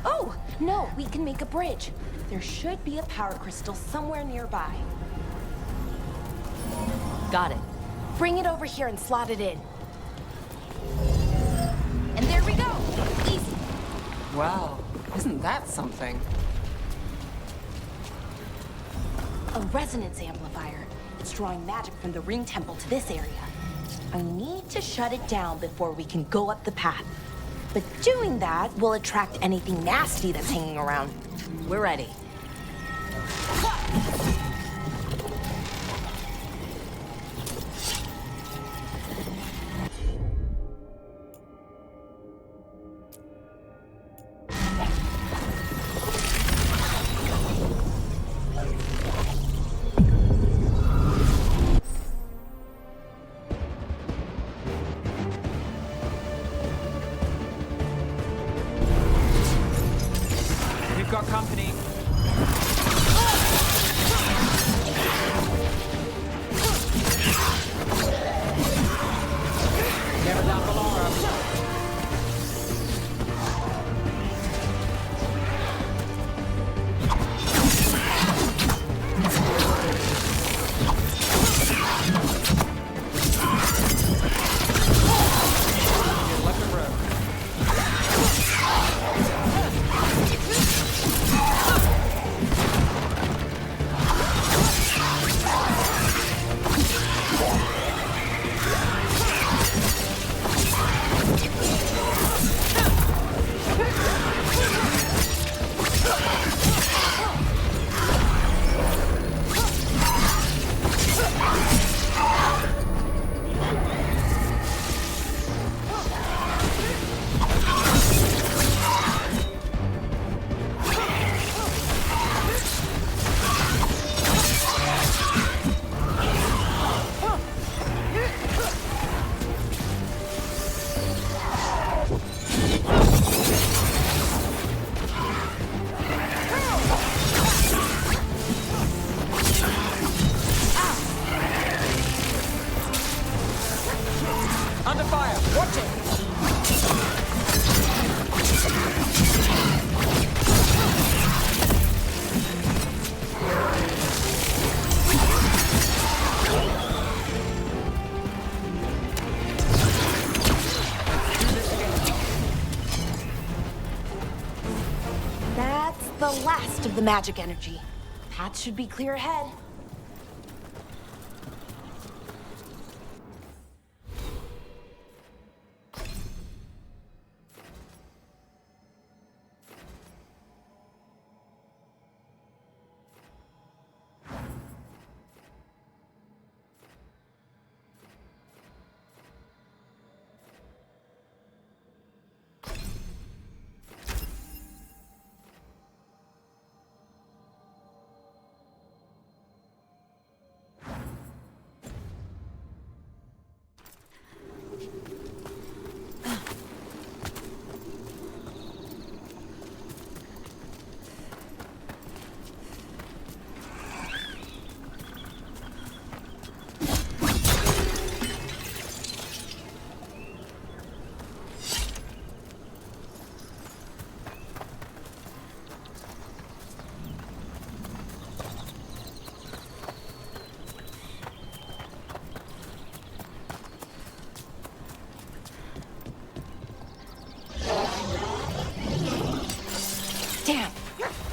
Oh, no, we can make a bridge. There should be a power crystal somewhere nearby. Got it. Bring it over here and slot it in. And there we go! Easy. Wow, isn't that something? A resonance amplifier. It's drawing magic from the ring temple to this area. I need to shut it down before we can go up the path. But doing that will attract anything nasty that's hanging around. We're ready. Got company. Never down below us. Under fire! Watch it! That's the last of the magic energy. Path should be clear ahead.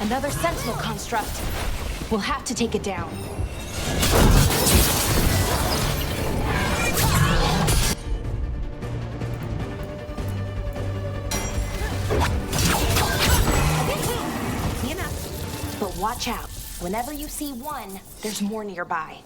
Another Sentinel construct. We'll have to take it down. But watch out. Whenever you see one, there's more nearby.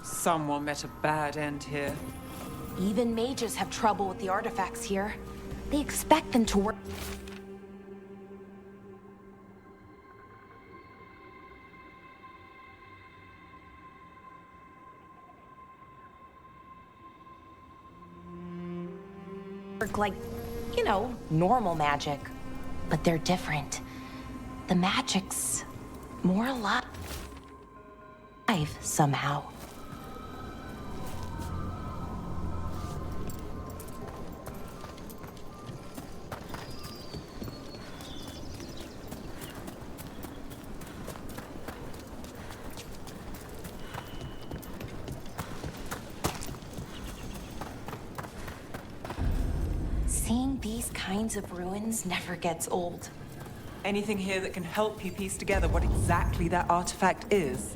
Someone met a bad end here. Even mages have trouble with the artifacts here. They expect them to work. Like, you know, normal magic. But they're different. The magic's more alive somehow. Seeing these kinds of ruins never gets old. Anything here that can help you piece together what exactly that artifact is?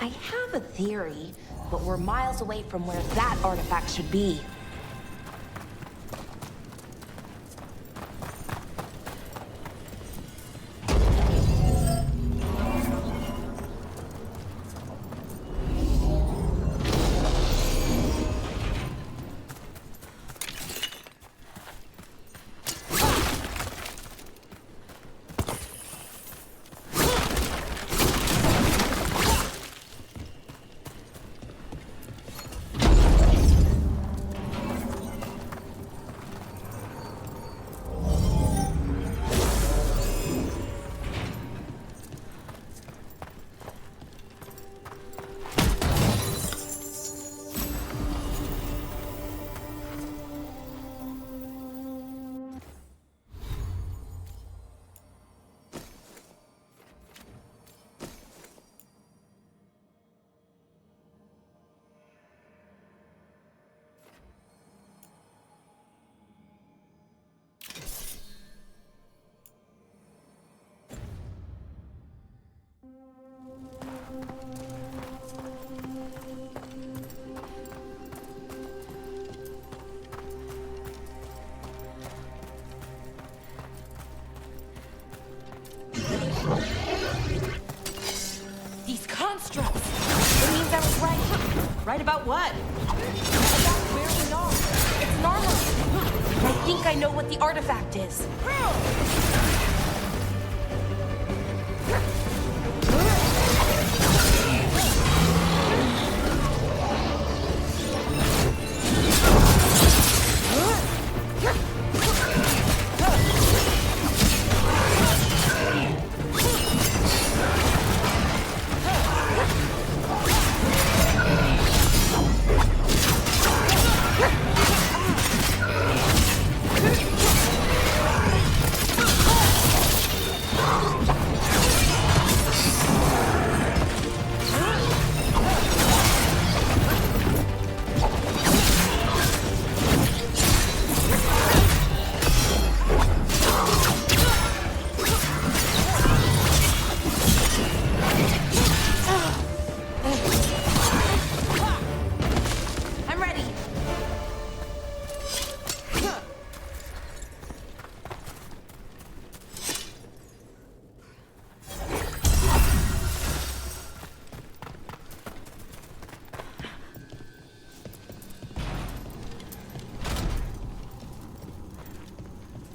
I have a theory, but we're miles away from where that artifact should be. These constructs! It means I was right. Right about what? About where we are. It's normal. And I think I know what the artifact is.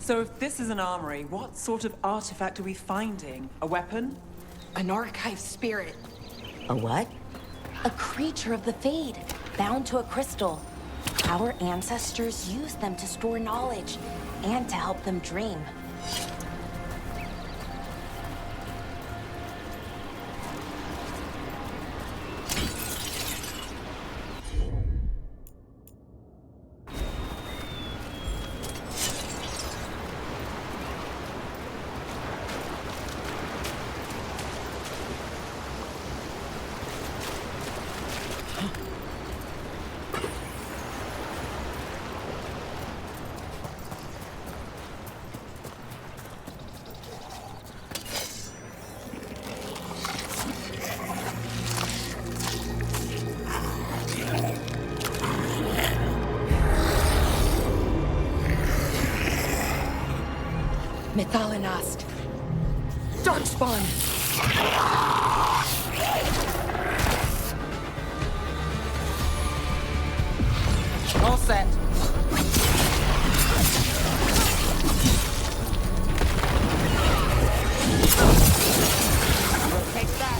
So if this is an armory, what sort of artifact are we finding? A weapon? An archive spirit. A what? A creature of the Fade, bound to a crystal. Our ancestors used them to store knowledge. and to help them dream. Methalinast. Darkspawn. All set. Take that.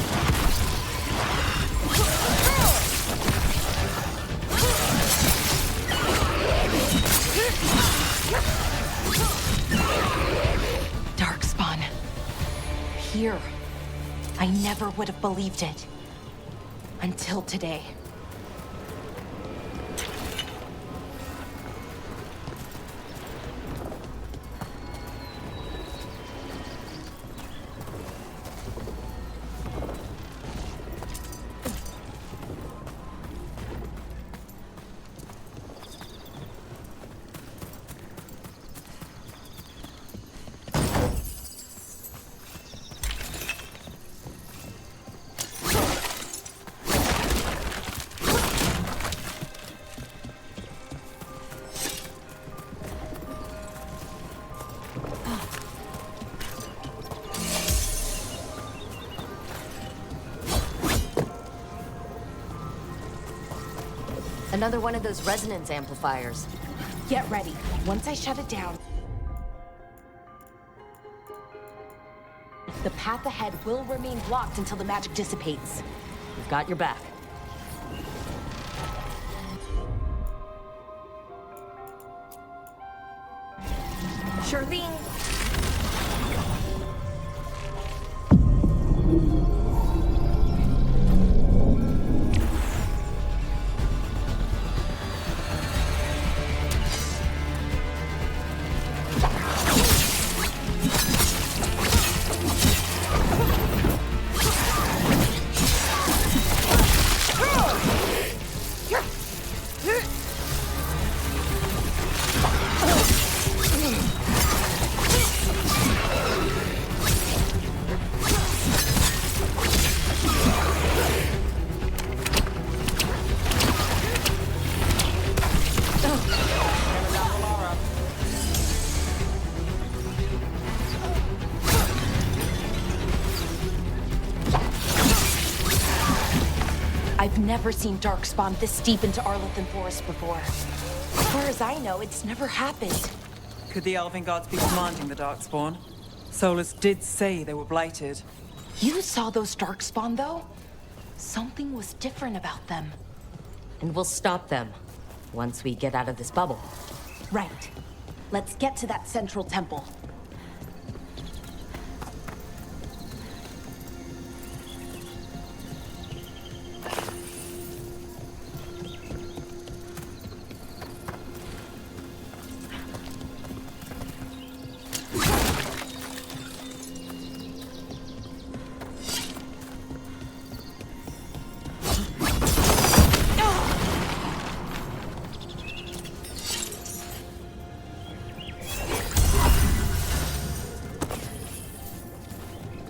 Darkspawn. Here. I never would have believed it. Until today. Another one of those resonance amplifiers. Get ready. Once I shut it down, the path ahead will remain blocked until the magic dissipates. We've got your back. Sure thing. I've never seen Darkspawn this deep into Arlethan Forest before. As far as I know, it's never happened. Could the Elven gods be commanding the Darkspawn? Solus did say they were blighted. You saw those Darkspawn, though? Something was different about them. And we'll stop them once we get out of this bubble. Right. Let's get to that central temple.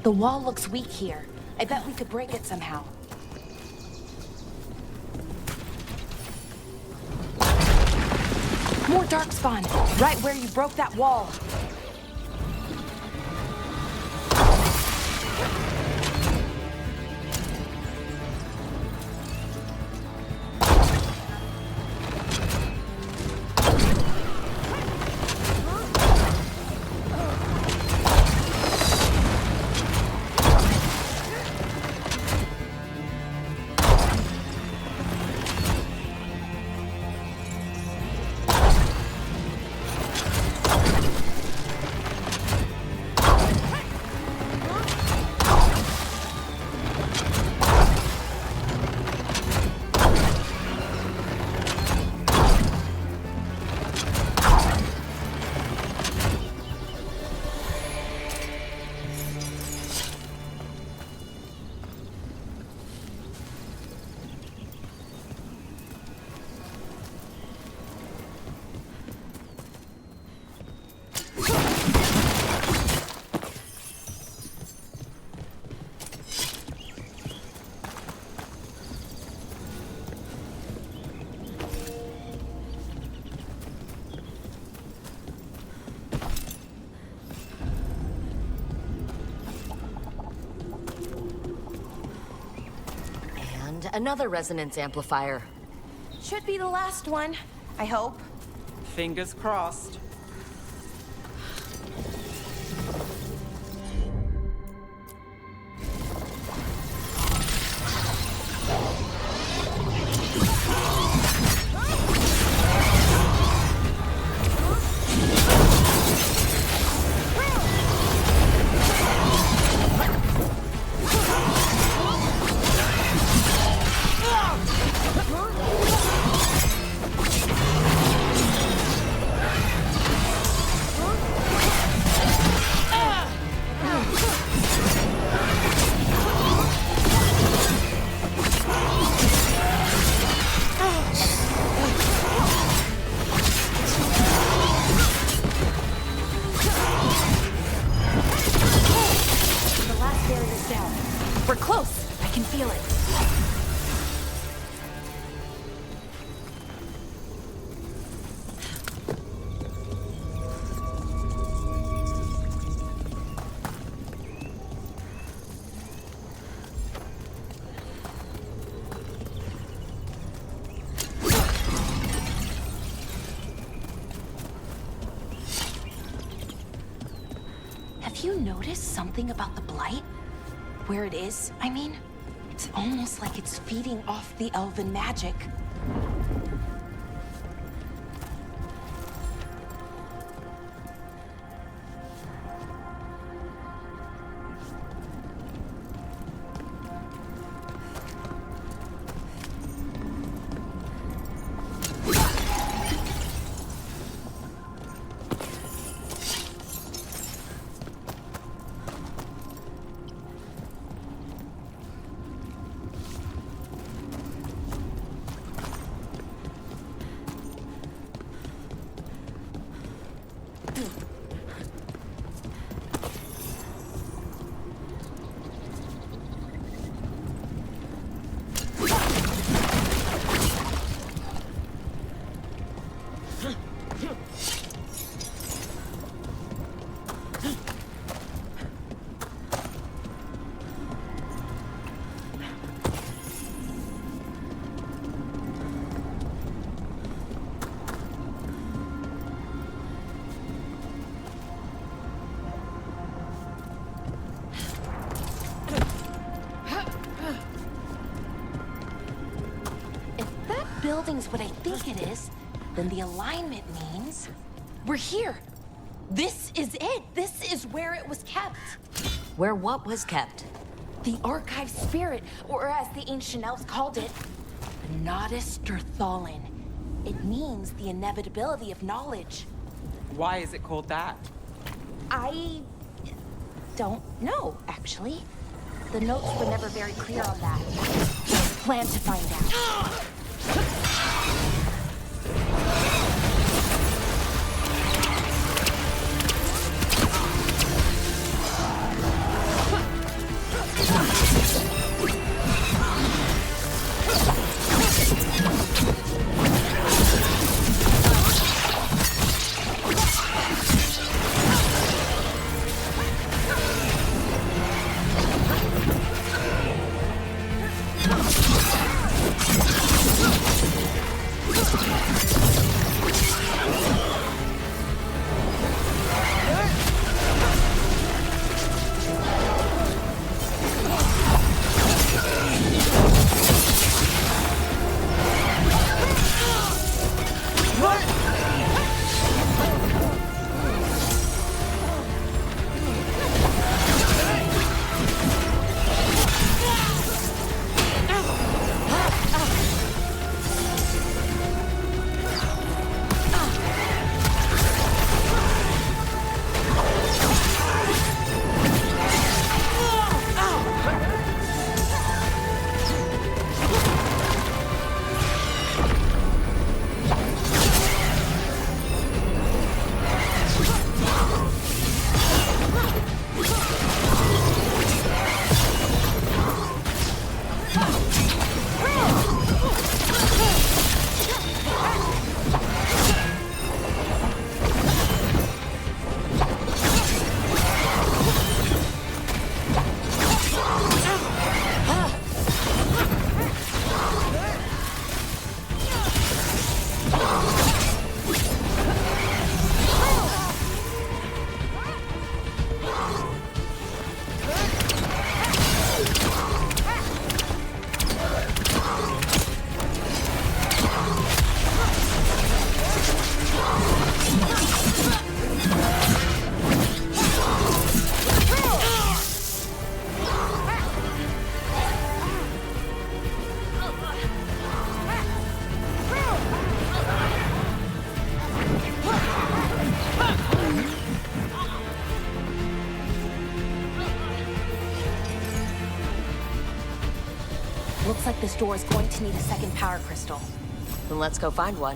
The wall looks weak here. I bet we could break it somehow. More Darkspawn, right where you broke that wall. another resonance amplifier. Should be the last one, I hope. Fingers crossed. We're close. I can feel it. Have you noticed something about the Blight? Where it is, I mean? It's almost like it's feeding off the elven magic. Building's what I think it is, then the alignment means we're here. This is it. This is where it was kept. Where what was kept? The archive spirit, or as the ancient elves called it, the Nodus Derthalin. It means the inevitability of knowledge. Why is it called that? I don't know, actually. The notes were never very clear on that. Plan to find out. Looks like this door is going to need a second power crystal. Then let's go find one.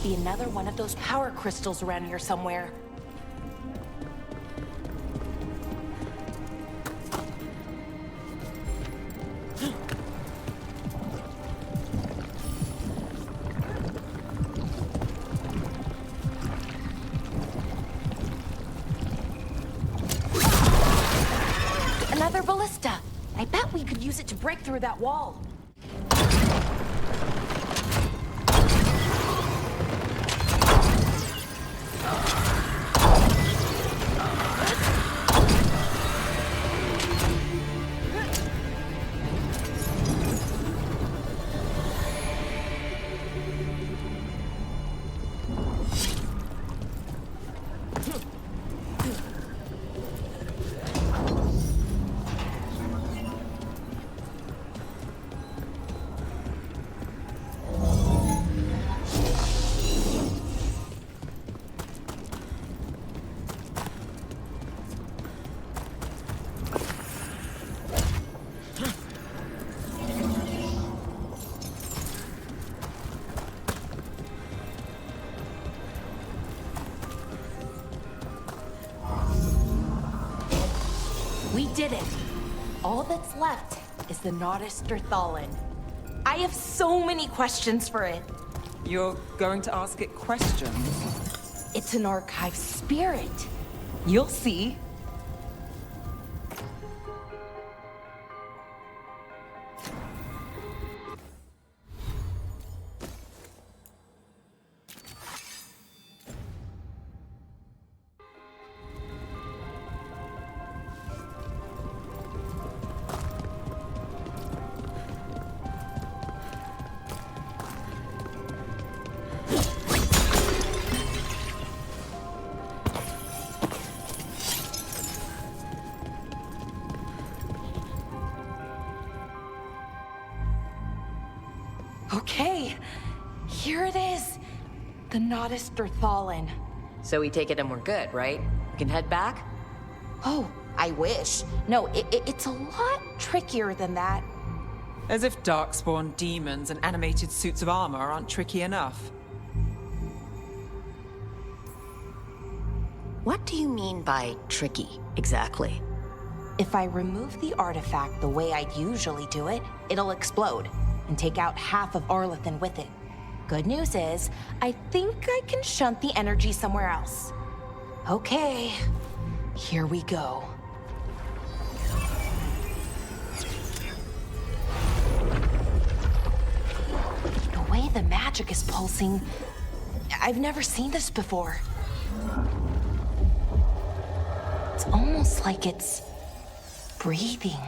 Be another one of those power crystals around here somewhere. Another ballista. I bet we could use it to break through that wall. We did it. All that's left is the Nautisterthallen. I have so many questions for it. You're going to ask it questions? It's an archive spirit. You'll see. Okay, here it is. The Nautisterthallen. So we take it and we're good, right? We can head back? Oh, I wish. No, it's a lot trickier than that. As if darkspawn demons and animated suits of armor aren't tricky enough. What do you mean by tricky, exactly? If I remove the artifact the way I'd usually do it, it'll explode and take out half of Arlethan with it. Good news is, I think I can shunt the energy somewhere else. Okay, here we go. The way the magic is pulsing, I've never seen this before. It's almost like it's breathing.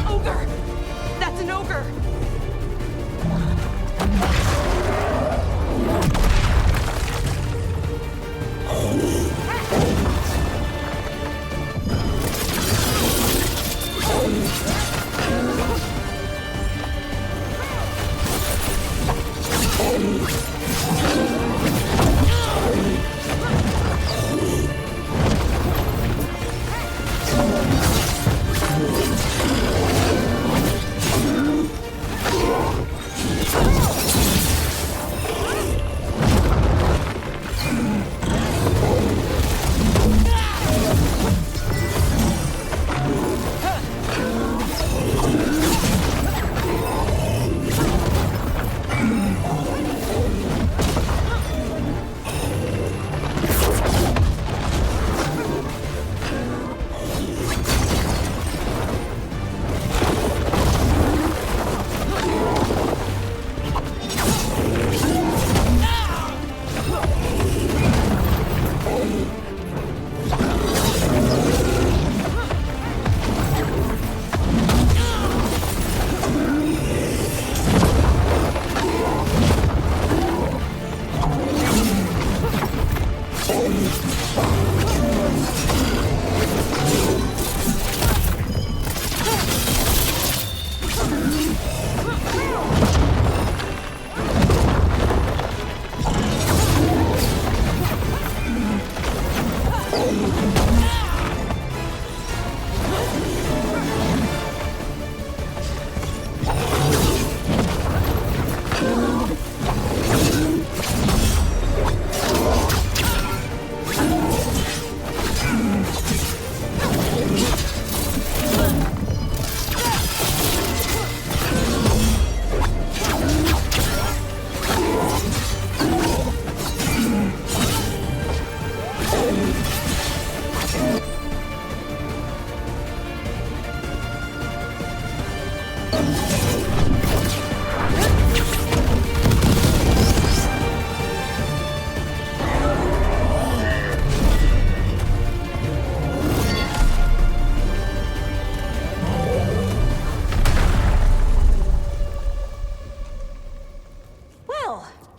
Ogre! That's an ogre!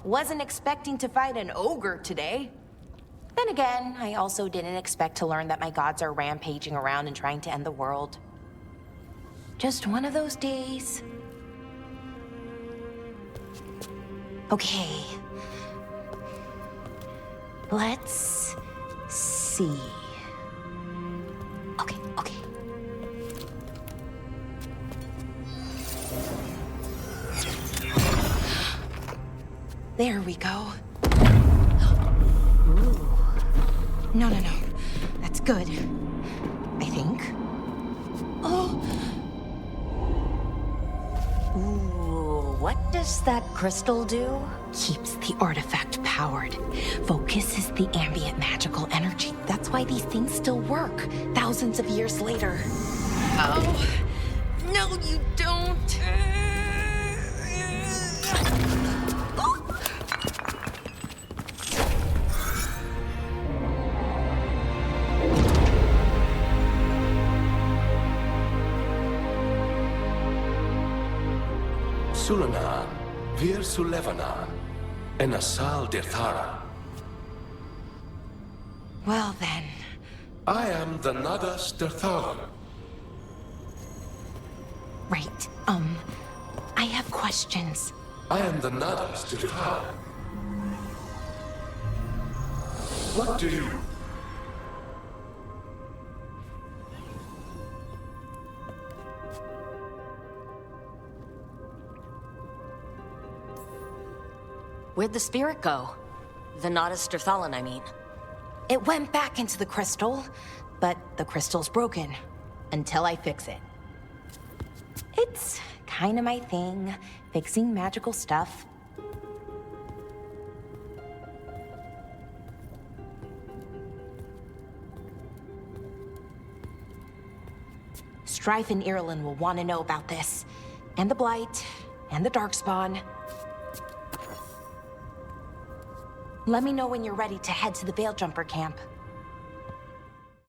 Wasn't expecting to fight an ogre today. Then again, I also didn't expect to learn that my gods are rampaging around and trying to end the world. Just one of those days. Okay. Let's see. Okay. There we go. Ooh. No. That's good. I think. Oh. Ooh, what does that crystal do? Keeps the artifact powered. Focuses the ambient magical energy. That's why these things still work, thousands of years later. Oh. No, you don't. Sulanan, Vir Sulevanan, and Asal Dirthara. Well then. I am the Nadas Dirthalan. Right, I have questions. I am the Nadas Dirthalan. What do you... Where'd the spirit go? The Nadas Dirthalan, I mean. It went back into the crystal, but the crystal's broken. Until I fix it. It's kinda my thing, fixing magical stuff. Strife and Irulan will want to know about this. And the Blight, and the Darkspawn. Let me know when you're ready to head to the Veil Jumper camp.